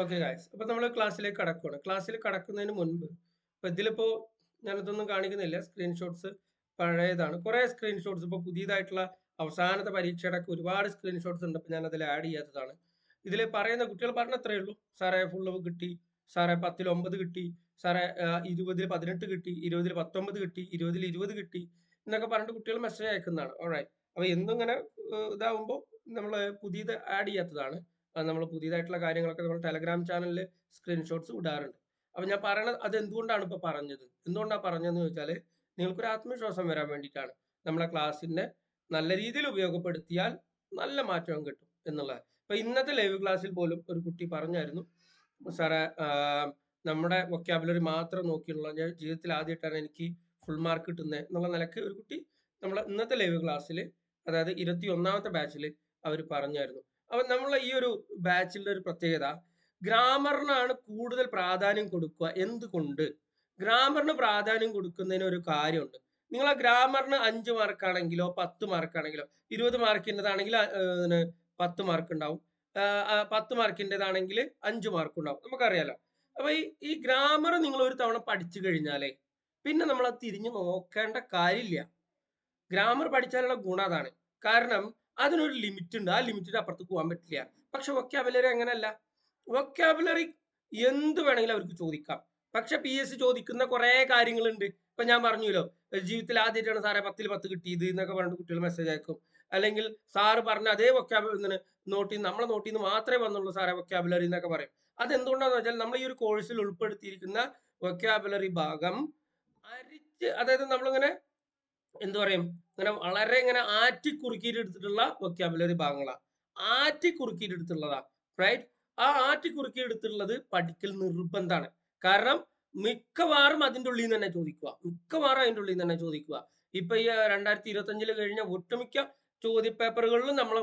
Okay guys, അപ്പൊ നമ്മൾ ക്ലാസ്സിലേക്ക് കടക്കുകയാണ്. ക്ലാസ്സിൽ കടക്കുന്നതിന് മുൻപ് ഇപ്പൊ ഇതിലിപ്പോ ഞാനിതൊന്നും കാണിക്കുന്നില്ല, സ്ക്രീൻഷോട്ട്സ് പഴയതാണ്. കുറെ സ്ക്രീൻഷോട്ട്സ് ഇപ്പൊ പുതിയതായിട്ടുള്ള അവസാനത്തെ പരീക്ഷയുടെ ഒക്കെ ഒരുപാട് സ്ക്രീൻഷോട്ട്സ് ഉണ്ട്. അപ്പൊ ഞാൻ അതിൽ ആഡ് ചെയ്യാത്തതാണ്. ഇതിൽ പറയുന്ന കുട്ടികൾ പറഞ്ഞത്രേ ഉള്ളൂ, സാറേ ഫുള്ള് കിട്ടി, സാറേ 10ൽ 9 കിട്ടി, സാറേ 20ൽ 18 കിട്ടി, 20ൽ 19 കിട്ടി, 20ൽ 20 കിട്ടി എന്നൊക്കെ പറഞ്ഞിട്ട് കുട്ടികൾ മെസ്സേജ് അയക്കുന്നതാണ്. ഓൾറൈറ്റ്. അപ്പൊ എന്തിങ്ങനെ ഇതാവുമ്പോൾ നമ്മൾ പുതിയത് ആഡ് ചെയ്യാത്തതാണ്. നമ്മൾ പുതിയതായിട്ടുള്ള കാര്യങ്ങളൊക്കെ നമ്മൾ ടെലഗ്രാം ചാനലിൽ സ്ക്രീൻഷോട്ട്സ് ഇടാറുണ്ട്. അപ്പൊ ഞാൻ പറയണത് അത് എന്തുകൊണ്ടാണ് ഇപ്പൊ പറഞ്ഞത്, എന്തുകൊണ്ടാണ് പറഞ്ഞതെന്ന് ചോദിച്ചാൽ നിങ്ങൾക്കൊരു ആത്മവിശ്വാസം വരാൻ വേണ്ടിയിട്ടാണ്. നമ്മളെ ക്ലാസ്സിനെ നല്ല രീതിയിൽ ഉപയോഗപ്പെടുത്തിയാൽ നല്ല മാറ്റം കിട്ടും എന്നുള്ളത്. ഇപ്പൊ ഇന്നത്തെ ലൈവ് ക്ലാസ്സിൽ പോലും ഒരു കുട്ടി പറഞ്ഞായിരുന്നു, സാറേ നമ്മുടെ വൊക്കാബുലറി മാത്രം നോക്കിയുള്ള ഞാൻ ജീവിതത്തിൽ ആദ്യമായിട്ടാണ് എനിക്ക് ഫുൾ മാർക്ക് കിട്ടുന്നത് എന്നുള്ള നിലക്ക് ഒരു കുട്ടി നമ്മളെ ഇന്നത്തെ ലൈവ് ക്ലാസ്സിൽ, അതായത് 21ാമത്തെ ബാച്ചിൽ അവർ പറഞ്ഞായിരുന്നു. അപ്പൊ നമ്മൾ ഈ ഒരു ബാച്ചിന്റെ ഒരു പ്രത്യേകത, ഗ്രാമറിനാണ് കൂടുതൽ പ്രാധാന്യം കൊടുക്കുക. എന്തുകൊണ്ട്? ഗ്രാമറിന് പ്രാധാന്യം കൊടുക്കുന്നതിന് ഒരു കാര്യമുണ്ട്. നിങ്ങൾ ആ ഗ്രാമറിന് 5 മാർക്കാണെങ്കിലോ 10 മാർക്കാണെങ്കിലോ 20 മാർക്കിൻ്റെതാണെങ്കിൽ 10 മാർക്ക് ഉണ്ടാവും, 10 മാർക്കിൻ്റെതാണെങ്കിൽ 5 മാർക്ക് ഉണ്ടാവും, നമുക്കറിയാലോ. അപ്പൊ ഈ ഗ്രാമർ നിങ്ങൾ ഒരു തവണ പഠിച്ചു കഴിഞ്ഞാലേ പിന്നെ നമ്മൾ അത് തിരിഞ്ഞു നോക്കേണ്ട കാര്യമില്ല. ഗ്രാമർ പഠിച്ചാലുള്ള ഗുണം അതാണ്. കാരണം അതിനൊരു ലിമിറ്റ് ഉണ്ട്, ആ ലിമിറ്റിന് അപ്പുറത്ത് പോകാൻ പറ്റില്ല. പക്ഷെ വൊക്കാബുലറി അങ്ങനല്ല. വൊക്കാബുലറി എന്ത് വേണമെങ്കിലും അവർക്ക് ചോദിക്കാം. പക്ഷെ PSC ചോദിക്കുന്ന കുറെ കാര്യങ്ങളുണ്ട്. ഇപ്പൊ ഞാൻ പറഞ്ഞല്ലോ, ജീവിതത്തിൽ ആദ്യമായിട്ടാണ് സാറേ 10ൽ 10 കിട്ടിയത് എന്നൊക്കെ പറഞ്ഞിട്ട് കുട്ടികൾ മെസ്സേജ് അയക്കും. അല്ലെങ്കിൽ സാറ് പറഞ്ഞ അതേ വൊക്കാബുലറി നമ്മളെ നോട്ടിൽ നിന്ന് മാത്രമേ വന്നുള്ളൂ സാറേ വൊക്കാബുലറി എന്നൊക്കെ പറയും. അതെന്തുകൊണ്ടാന്ന് വെച്ചാൽ നമ്മൾ ഈ ഒരു കോഴ്സിൽ ഉൾപ്പെടുത്തിയിരിക്കുന്ന വൊക്കാബുലറി ഭാഗം അരിച്ച്, അതായത് നമ്മളിങ്ങനെ എന്ത് പറയും, ഇങ്ങനെ വളരെ ഇങ്ങനെ ആറ്റി കുറുക്കിയിട്ട് എടുത്തിട്ടുള്ള വൊക്കാബുലറി ഭാഗങ്ങളാണ്. ആറ്റി കുറുക്കിയിട്ട് എടുത്തുള്ളതാ, റൈറ്റ്. ആ ആറ്റി കുറുക്കി എടുത്തിട്ടുള്ളത് പഠിക്കൽ നിർബന്ധമാണ്. കാരണം മിക്കവാറും അതിൻ്റെ ഉള്ളിൽ നിന്ന് തന്നെ ചോദിക്കുക, മിക്കവാറും അതിൻ്റെ ഉള്ളിൽ നിന്ന് തന്നെ ചോദിക്കുക. ഇപ്പൊ ഈ 2025 കഴിഞ്ഞ ഒട്ടുമിക്ക ചോദ്യ പേപ്പറുകളിലും നമ്മളെ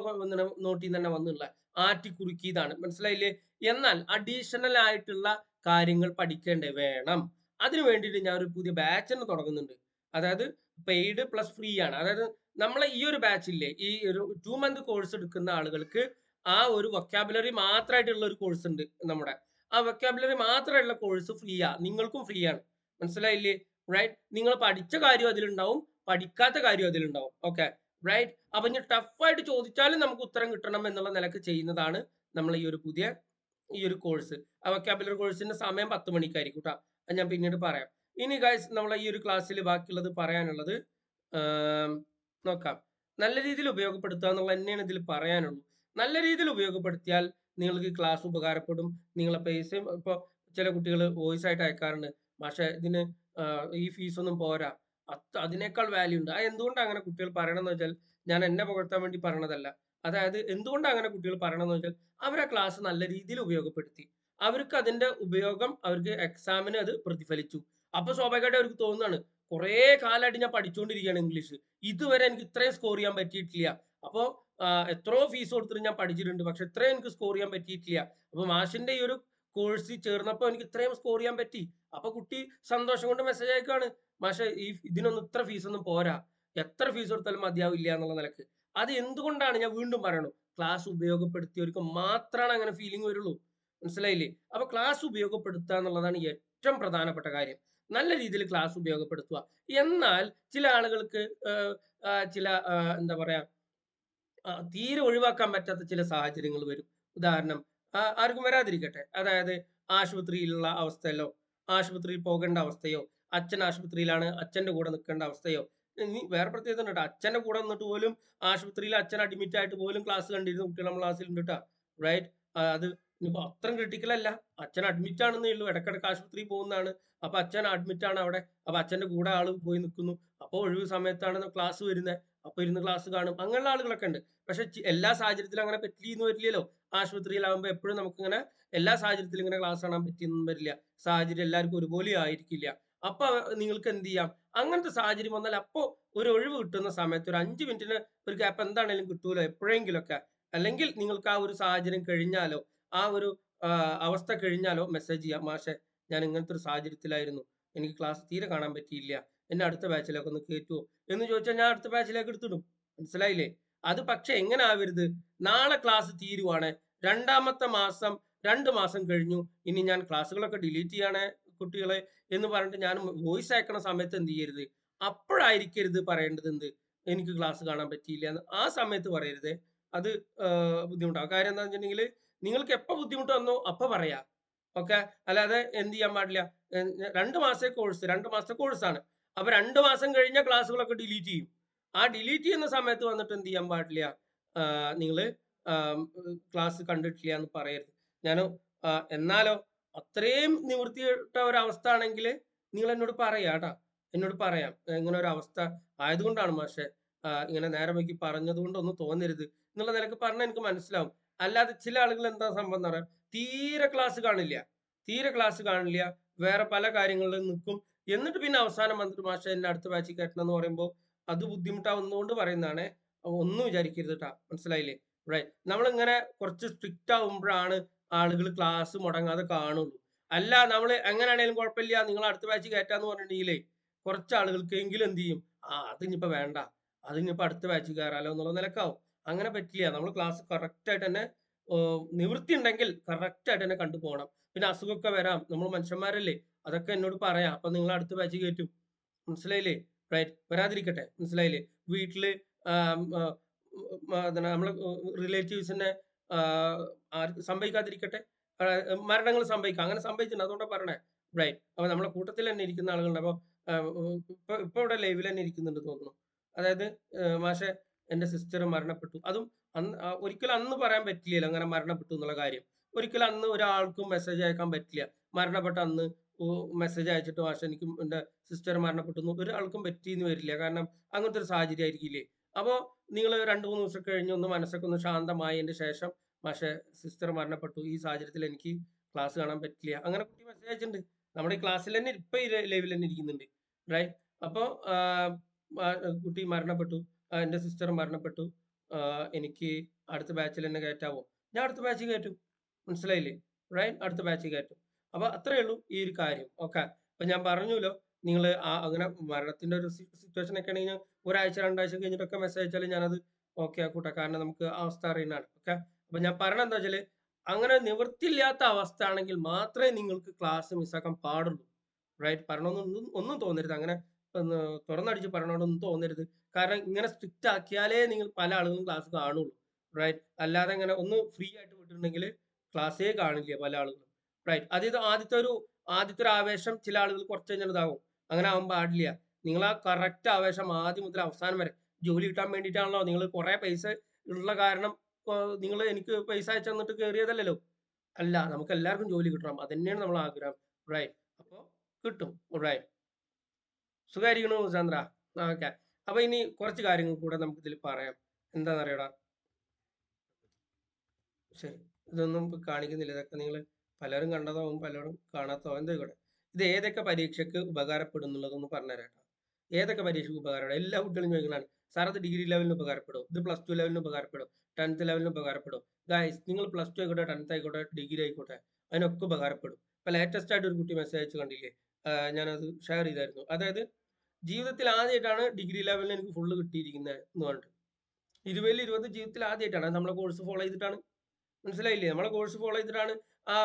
നോട്ടിൽ നിന്ന് തന്നെ വന്നുള്ള ആറ്റി കുറുക്കിയതാണ്, മനസ്സിലായില്ലേ? എന്നാൽ അഡീഷണൽ ആയിട്ടുള്ള കാര്യങ്ങൾ പഠിക്കേണ്ടേ വേണം. അതിനു വേണ്ടിയിട്ട് ഞാൻ ഒരു പുതിയ ബാച്ച് തന്നെ തുടങ്ങുന്നുണ്ട്. അതായത് പെയ്ഡ് പ്ലസ് ഫ്രീ ആണ്. അതായത് നമ്മളെ ഈ ഒരു ബാച്ചില്ലേ, ഈ ഒരു 2 മന്ത് കോഴ്സ് എടുക്കുന്ന ആളുകൾക്ക് ആ ഒരു വൊക്കാബുലറി മാത്രമായിട്ടുള്ള ഒരു കോഴ്സ് ഉണ്ട് നമ്മുടെ. ആ വൊക്കാബുലറി മാത്രമായിട്ടുള്ള കോഴ്സ് ഫ്രീ ആ, നിങ്ങൾക്കും ഫ്രീ ആണ്, മനസ്സിലായില്ലേ? റൈറ്റ്. നിങ്ങൾ പഠിച്ച കാര്യം അതിലുണ്ടാവും, പഠിക്കാത്ത കാര്യം അതിലുണ്ടാവും. Okay, right. അപ്പൊ ഇനി ടഫായിട്ട് ചോദിച്ചാലും നമുക്ക് ഉത്തരം കിട്ടണം എന്നുള്ള നിലക്ക് ചെയ്യുന്നതാണ് നമ്മൾ ഈ ഒരു പുതിയ ഈ ഒരു കോഴ്സ്. ആ വൊക്കാബുലറി കോഴ്സിന്റെ സമയം 10 മണിക്കായിരിക്കും കേട്ടോ, അത് ഞാൻ പിന്നീട് പറയാം. ഇനി ഗൈസ്, നമ്മളെ ഈ ഒരു ക്ലാസ്സിൽ ബാക്കിയുള്ളത് പറയാനുള്ളത് നോക്കാം. നല്ല രീതിയിൽ ഉപയോഗപ്പെടുത്തുക എന്നുള്ളത് തന്നെയാണ് ഇതിൽ പറയാനുള്ളൂ. നല്ല രീതിയിൽ ഉപയോഗപ്പെടുത്തിയാൽ നിങ്ങൾക്ക് ക്ലാസ് ഉപകാരപ്പെടും. നിങ്ങളെ പൈസയും ഇപ്പൊ ചില കുട്ടികൾ വോയിസ് ആയിട്ട് അയക്കാറുണ്ട്, പക്ഷെ ഇതിന് ഈ ഫീസ് ഒന്നും പോരാ, അതിനേക്കാൾ വാല്യൂ ഉണ്ട്. അത് എന്തുകൊണ്ടാണ് അങ്ങനെ കുട്ടികൾ പറയണമെന്ന് വെച്ചാൽ, ഞാൻ എന്നെ പുകഴ്ത്താൻ വേണ്ടി പറയണതല്ല. അതായത് എന്തുകൊണ്ടാണ് അങ്ങനെ കുട്ടികൾ പറയണമെന്ന് വെച്ചാൽ, അവർ ആ ക്ലാസ് നല്ല രീതിയിൽ ഉപയോഗപ്പെടുത്തി, അവർക്ക് അതിന്റെ ഉപയോഗം അവർക്ക് എക്സാമിന് അത് പ്രതിഫലിച്ചു. അപ്പൊ സ്വാഭാവികമായിട്ട് അവർക്ക് തോന്നുന്നതാണ്, കുറെ കാലമായിട്ട് ഞാൻ പഠിച്ചുകൊണ്ടിരിക്കുകയാണ് ഇംഗ്ലീഷ്, ഇതുവരെ എനിക്ക് ഇത്രയും സ്കോർ ചെയ്യാൻ പറ്റിയിട്ടില്ല. അപ്പോ എത്രയോ ഫീസ് കൊടുത്തിട്ട് ഞാൻ പഠിച്ചിട്ടുണ്ട്, പക്ഷെ ഇത്രയും എനിക്ക് സ്കോർ ചെയ്യാൻ പറ്റിയിട്ടില്ല. അപ്പൊ മാഷിന്റെ ഈ ഒരു കോഴ്സിൽ ചേർന്നപ്പോൾ എനിക്ക് ഇത്രയും സ്കോർ ചെയ്യാൻ പറ്റി. അപ്പൊ കുട്ടി സന്തോഷം കൊണ്ട് മെസ്സേജ് അയക്കാണ്, മാഷെ ഇതിനൊന്നും ഇത്ര ഫീസ് ഒന്നും പോരാ, എത്ര ഫീസ് കൊടുത്താലും മതിയാവില്ല എന്നുള്ള നിലക്ക്. അത് എന്തുകൊണ്ടാണ് ഞാൻ വീണ്ടും പറയണു, ക്ലാസ് ഉപയോഗപ്പെടുത്തിയവർക്ക് മാത്രമാണ് അങ്ങനെ ഫീലിംഗ് വരുള്ളൂ, മനസ്സിലായില്ലേ? അപ്പൊ ക്ലാസ് ഉപയോഗപ്പെടുത്തുക എന്നുള്ളതാണ് ഏറ്റവും പ്രധാനപ്പെട്ട കാര്യം. നല്ല രീതിയിൽ ക്ലാസ് ഉപയോഗപ്പെടുത്തുക. എന്നാൽ ചില ആളുകൾക്ക് ചില എന്താ പറയാ, തീരെ ഒഴിവാക്കാൻ പറ്റാത്ത ചില സാഹചര്യങ്ങൾ വരും. ഉദാഹരണം, ആർക്കും വരാതിരിക്കട്ടെ, അതായത് ആശുപത്രിയിലുള്ള അവസ്ഥയിലോ, ആശുപത്രിയിൽ പോകേണ്ട അവസ്ഥയോ, അച്ഛൻ ആശുപത്രിയിലാണ് അച്ഛന്റെ കൂടെ നിൽക്കേണ്ട അവസ്ഥയോ. ഇനി വേറെ പ്രത്യേകത ഉണ്ട് കേട്ടോ, അച്ഛന്റെ കൂടെ നിന്നിട്ട് പോലും ആശുപത്രിയിൽ അച്ഛൻ അഡ്മിറ്റ് ആയിട്ട് പോലും ക്ലാസ് കണ്ടിരുന്ന കുട്ടികൾ നമ്മുടെ ക്ലാസ്സിലുണ്ട് കേട്ടോ, റൈറ്റ്. അത് ഇനിയിപ്പോ അത്രയും ക്രിട്ടിക്കൽ അല്ല, അച്ഛൻ അഡ്മിറ്റ് ആണെന്നേ ഉള്ളൂ, ഇടക്കിടക്ക് ആശുപത്രിയിൽ പോകുന്നതാണ്. അപ്പൊ അച്ഛൻ അഡ്മിറ്റ് ആണ് അവിടെ, അപ്പൊ അച്ഛന്റെ കൂടെ ആള് പോയി നിൽക്കുന്നു. അപ്പൊ ഒഴിവ് സമയത്താണ് ക്ലാസ് വരുന്നത്, അപ്പൊ ഇരുന്ന് ക്ലാസ് കാണും. അങ്ങനെയുള്ള ആളുകളൊക്കെ ഉണ്ട്. പക്ഷെ എല്ലാ സാഹചര്യത്തിലും അങ്ങനെ പറ്റിയെന്ന് വരില്ലല്ലോ. ആശുപത്രിയിലാവുമ്പോൾ എപ്പോഴും നമുക്കിങ്ങനെ എല്ലാ സാഹചര്യത്തിലും ഇങ്ങനെ ക്ലാസ് കാണാൻ പറ്റിയെന്നും വരില്ല. സാഹചര്യം എല്ലാവർക്കും ഒരുപോലെ ആയിരിക്കില്ല. അപ്പൊ നിങ്ങൾക്ക് എന്ത് ചെയ്യാം, അങ്ങനത്തെ സാഹചര്യം വന്നാൽ അപ്പോ ഒരു ഒഴിവ് കിട്ടുന്ന സമയത്ത് ഒരു 5 മിനിറ്റിന് ഒരു ഗ്യാപ്പ് എന്താണെങ്കിലും കിട്ടൂലോ എപ്പോഴെങ്കിലും ഒക്കെ. അല്ലെങ്കിൽ നിങ്ങൾക്ക് ആ ഒരു സാഹചര്യം കഴിഞ്ഞാലോ, ആ ഒരു അവസ്ഥ കഴിഞ്ഞാലോ മെസ്സേജ് ചെയ്യാം, മാഷെ ഞാൻ ഇങ്ങനത്തെ ഒരു സാഹചര്യത്തിലായിരുന്നു, എനിക്ക് ക്ലാസ് തീരെ കാണാൻ പറ്റിയില്ല, എന്നെ അടുത്ത ബാച്ചിലേക്ക് ഒന്ന് കയറ്റുമോ എന്ന് ചോദിച്ചാൽ ഞാൻ അടുത്ത ബാച്ചിലേക്ക് എടുത്തിടും, മനസ്സിലായില്ലേ? അത് പക്ഷെ എങ്ങനെ ആവരുത്, നാളെ ക്ലാസ് തീരുവാണ്, രണ്ടാമത്തെ മാസം 2 മാസം കഴിഞ്ഞു, ഇനി ഞാൻ ക്ലാസ്സുകളൊക്കെ ഡിലീറ്റ് ചെയ്യാണ് കുട്ടികളെ എന്ന് പറഞ്ഞിട്ട് ഞാൻ വോയിസ് അയക്കണ സമയത്ത് എന്ത് ചെയ്യരുത്, അപ്പോഴായിരിക്കരുത് പറയേണ്ടത് എന്ത്, എനിക്ക് ക്ലാസ് കാണാൻ പറ്റിയില്ല എന്ന്. ആ സമയത്ത് പറയരുത്. അത് ബുദ്ധിമുട്ടാവും. കാര്യം എന്താണെന്ന് വെച്ചിട്ടുണ്ടെങ്കിൽ നിങ്ങൾക്ക് എപ്പോൾ ബുദ്ധിമുട്ട് വന്നോ അപ്പോൾ പറയാം. ഓക്കെ. അല്ലാതെ എന്ത് ചെയ്യാൻ പാടില്ല. 2 മാസത്തെ കോഴ്സ് 2 മാസത്തെ കോഴ്സാണ്. അപ്പൊ 2 മാസം കഴിഞ്ഞ ക്ലാസ്സുകളൊക്കെ ഡിലീറ്റ് ചെയ്യും. ആ ഡിലീറ്റ് ചെയ്യുന്ന സമയത്ത് വന്നിട്ട് എന്ത് ചെയ്യാൻ പാടില്ല, നിങ്ങൾ ക്ലാസ് കണ്ടിട്ടില്ല എന്ന് പറയരുത്. ഞാൻ എന്നാലോ അത്രയും നിവൃത്തിയിട്ട ഒരവസ്ഥ ആണെങ്കിൽ നിങ്ങൾ എന്നോട് പറയാം കേട്ടോ. എന്നോട് പറയാം ഇങ്ങനെ ഒരു അവസ്ഥ ആയതുകൊണ്ടാണ് മാഷെ ഇങ്ങനെ നേരം വൈകി പറഞ്ഞത് കൊണ്ടൊന്നും തോന്നരുത് എന്നുള്ള നിലക്ക് പറഞ്ഞാൽ എനിക്ക് മനസ്സിലാവും. അല്ലാതെ ചില ആളുകൾ എന്താ സംഭവം എന്ന് പറയാം, തീരെ ക്ലാസ് കാണില്ല, തീരെ ക്ലാസ് കാണില്ല, വേറെ പല കാര്യങ്ങളിലും നിൽക്കും. എന്നിട്ട് പിന്നെ അവസാനം വന്നിട്ട് മാഷെ എന്നെ അടുത്ത ബാച്ചിൽ കയറ്റണം എന്ന് പറയുമ്പോൾ അത് ബുദ്ധിമുട്ടാവുന്നതുകൊണ്ട് പറയുന്നതാണ്. ഒന്നും വിചാരിക്കരുത് കേട്ടോ. മനസ്സിലായില്ലേ? റൈറ്റ്. നമ്മളിങ്ങനെ കുറച്ച് സ്ട്രിക്റ്റ് ആവുമ്പോഴാണ് ആളുകൾ ക്ലാസ് മുടങ്ങാതെ കാണുള്ളൂ. അല്ല നമ്മൾ എങ്ങനെയാണെങ്കിലും കുഴപ്പമില്ല നിങ്ങൾ അടുത്ത ബാച്ച് കയറ്റാന്ന് പറഞ്ഞിട്ടുണ്ടെങ്കിലേ കുറച്ച് ആളുകൾക്കെങ്കിലും എന്ത് ചെയ്യും, അത് ഇനിയിപ്പോ വേണ്ട, അത് ഇനിയിപ്പോ അടുത്ത ബാച്ച് കയറാലോ എന്നുള്ള നിലക്കാവും. അങ്ങനെ പറ്റില്ല. നമ്മൾ ക്ലാസ് കറക്റ്റ് ആയിട്ട് തന്നെ നിവൃത്തി ഉണ്ടെങ്കിൽ കറക്റ്റ് ആയിട്ട് തന്നെ കണ്ടുപോകണം. പിന്നെ അസുഖമൊക്കെ വരാം, നമ്മൾ മനുഷ്യന്മാരല്ലേ, അതൊക്കെ എന്നോട് പറയാം. അപ്പൊ നിങ്ങൾ അടുത്ത ബാച്ച് കയറ്റും. മനസ്സിലായില്ലേ? റൈറ്റ്. വരാതിരിക്കട്ടെ. മനസ്സിലായില്ലേ? വീട്ടില് നമ്മളെ റിലേറ്റീവ്സിനെ സംഭവിക്കാതിരിക്കട്ടെ. മരണങ്ങൾ സംഭവിക്കാം. അങ്ങനെ സംഭവിച്ചിട്ടുണ്ട്. അതുകൊണ്ടാണ് പറയണേ. റൈറ്റ്. അപ്പൊ നമ്മളെ കൂട്ടത്തിൽ തന്നെ ഇരിക്കുന്ന ആളുകളുണ്ട്. അപ്പൊ ഇപ്പൊ ഇവിടെ ലൈവിൽ തന്നെ ഇരിക്കുന്നുണ്ട് തോന്നുന്നു. അതായത് മാഷെ എന്റെ സിസ്റ്റർ മരണപ്പെട്ടു. അതും ഒരിക്കലും അന്ന് പറയാൻ പറ്റില്ലല്ലോ അങ്ങനെ മരണപ്പെട്ടു എന്നുള്ള കാര്യം. ഒരിക്കലും അന്ന് ഒരാൾക്കും മെസ്സേജ് അയക്കാൻ പറ്റില്ല. മരണപ്പെട്ട അന്ന് മെസ്സേജ് അയച്ചിട്ട് മാഷെ എനിക്ക് എന്റെ സിസ്റ്റർ മരണപ്പെട്ടു എന്ന് ഒരാൾക്കും പറ്റിയെന്ന് വരില്ല. കാരണം അങ്ങനത്തെ ഒരു സാഹചര്യം ആയിരിക്കില്ലേ. അപ്പോൾ നിങ്ങൾ 2-3 ദിവസം കഴിഞ്ഞ് ഒന്ന് മനസ്സൊക്കെ ഒന്ന് ശാന്തമായതിന്റെ ശേഷം മാഷെ സിസ്റ്റർ മരണപ്പെട്ടു, ഈ സാഹചര്യത്തിൽ എനിക്ക് ക്ലാസ് കാണാൻ പറ്റില്ല, അങ്ങനെ കുട്ടി മെസ്സേജ് അയച്ചിട്ടുണ്ട്. നമ്മുടെ ഈ ക്ലാസ്സിൽ തന്നെ ഇപ്പൊ ഈ ലൈവിൽ തന്നെ ഇരിക്കുന്നുണ്ട്. റൈറ്റ്. അപ്പോൾ കുട്ടി മരണപ്പെട്ടു, എന്റെ സിസ്റ്റർ മരണപ്പെട്ടു, എനിക്ക് അടുത്ത ബാച്ചിൽ തന്നെ കയറ്റാവോ? ഞാൻ അടുത്ത ബാച്ച് കയറ്റും. മനസ്സിലായില്ലേ? റൈറ്റ്. അടുത്ത ബാച്ച് കയറ്റും. അപ്പൊ അത്രയേ ഉള്ളൂ ഈ ഒരു കാര്യം. ഓക്കെ. അപ്പൊ ഞാൻ പറഞ്ഞല്ലോ, നിങ്ങൾ അങ്ങനെ മരണത്തിന്റെ ഒരു സിറ്റുവേഷൻ ഒക്കെ ആണെങ്കിൽ ഒരാഴ്ച 2 ആഴ്ച കഴിഞ്ഞിട്ടൊക്കെ മെസ്സേജ് അയച്ചാൽ ഞാനത് ഓക്കെ ആക്കൂട്ടെ. കാരണം നമുക്ക് അവസ്ഥ അറിയുന്നതാണ്. ഓക്കെ. അപ്പൊ ഞാൻ പറഞ്ഞത് എന്താ വെച്ചാല്, അങ്ങനെ നിവൃത്തിയില്ലാത്ത അവസ്ഥ ആണെങ്കിൽ മാത്രമേ നിങ്ങൾക്ക് ക്ലാസ് മിസ്സാക്കാൻ പാടുള്ളൂ. റൈറ്റ്. പറയണമെന്നൊന്നും ഒന്നും തോന്നരുത്. അങ്ങനെ തുറന്നടിച്ച് പറയണമെന്നൊന്നും തോന്നരുത്. കാരണം ഇങ്ങനെ സ്ട്രിക്റ്റ് ആക്കിയാലേ നിങ്ങൾ പല ആളുകളും ക്ലാസ് കാണുള്ളൂ. റൈറ്റ്. അല്ലാതെ ഇങ്ങനെ ഒന്ന് ഫ്രീ ആയിട്ട് വിട്ടിട്ടുണ്ടെങ്കിൽ ക്ലാസ്സേ കാണില്ല പല ആളുകളും. റൈറ്റ്. ആദ്യത്തെ ഒരു ആവേശം ചില ആളുകൾ കുറച്ച് കഴിഞ്ഞാൽ ഇതാവും. അങ്ങനെ ആവാൻ പാടില്ല. നിങ്ങൾ ആ കറക്റ്റ് ആവേശം ആദ്യം മുതൽ അവസാനം വരെ, ജോലി കിട്ടാൻ വേണ്ടിയിട്ടാണല്ലോ നിങ്ങൾ കുറെ പൈസ ഉള്ള കാരണം നിങ്ങൾ എനിക്ക് പൈസ അയച്ചു തന്നിട്ട് കയറിയതല്ലല്ലോ. അല്ല, നമുക്ക് എല്ലാവർക്കും ജോലി കിട്ടണം. അത് തന്നെയാണ് നമ്മൾ ആഗ്രഹം. റൈറ്റ്. അപ്പോൾ കിട്ടും. റൈറ്റ്. സുഖായിരിക്കണു ചന്ദ്ര. ഓക്കെ. അപ്പൊ ഇനി കുറച്ച് കാര്യങ്ങൾ കൂടെ നമുക്ക് ഇതിൽ പറയാം. എന്താണെന്ന് അറിയടാ. ശരി. ഇതൊന്നും കാണിക്കുന്നില്ല. ഇതൊക്കെ നിങ്ങൾ പലരും കണ്ടതാവും, പലരും കാണാത്തതാവും. എന്തായിക്കോട്ടെ. ഇത് ഏതൊക്കെ പരീക്ഷയ്ക്ക് ഉപകാരപ്പെടും എന്നുള്ളതൊന്ന് പറഞ്ഞുതരാം കേട്ടോ. ഏതൊക്കെ പരീക്ഷയ്ക്ക് ഉപകാരപ്പെടും? എല്ലാ കുട്ടികളും ചോദിക്കുന്നതാണ്. സാർ അത് ഡിഗ്രി ലെവലിന് ഉപകാരപ്പെടും, ഇത് +2 ലെവലിന് ഉപകാരപ്പെടും, 10th ലെവലിന് ഉപകാരപ്പെടും. ഗൈസ്, നിങ്ങൾ +2 ആയിക്കോട്ടെ, 10th ആയിക്കോട്ടെ, ഡിഗ്രി ആയിക്കോട്ടെ, അതിനൊക്കെ ഉപകാരപ്പെടും. ഇപ്പൊ ലേറ്റസ്റ്റ് ആയിട്ട് ഒരു കുട്ടി മെസ്സേജ് അയച്ച് കണ്ടില്ലേ, ഞാനത് ഷെയർ ചെയ്തായിരുന്നു. അതായത് ജീവിതത്തിൽ ആദ്യമായിട്ടാണ് ഡിഗ്രി ലെവലിന് എനിക്ക് ഫുള്ള് കിട്ടിയിരിക്കുന്നത് എന്ന് പറഞ്ഞിട്ട്. 20-20 ജീവിതത്തിൽ ആദ്യമായിട്ടാണ്. നമ്മളെ കോഴ്സ് ഫോളോ ചെയ്തിട്ടാണ്. മനസ്സിലായില്ലേ? നമ്മളെ കോഴ്സ് ഫോളോ ചെയ്തിട്ടാണ് ആ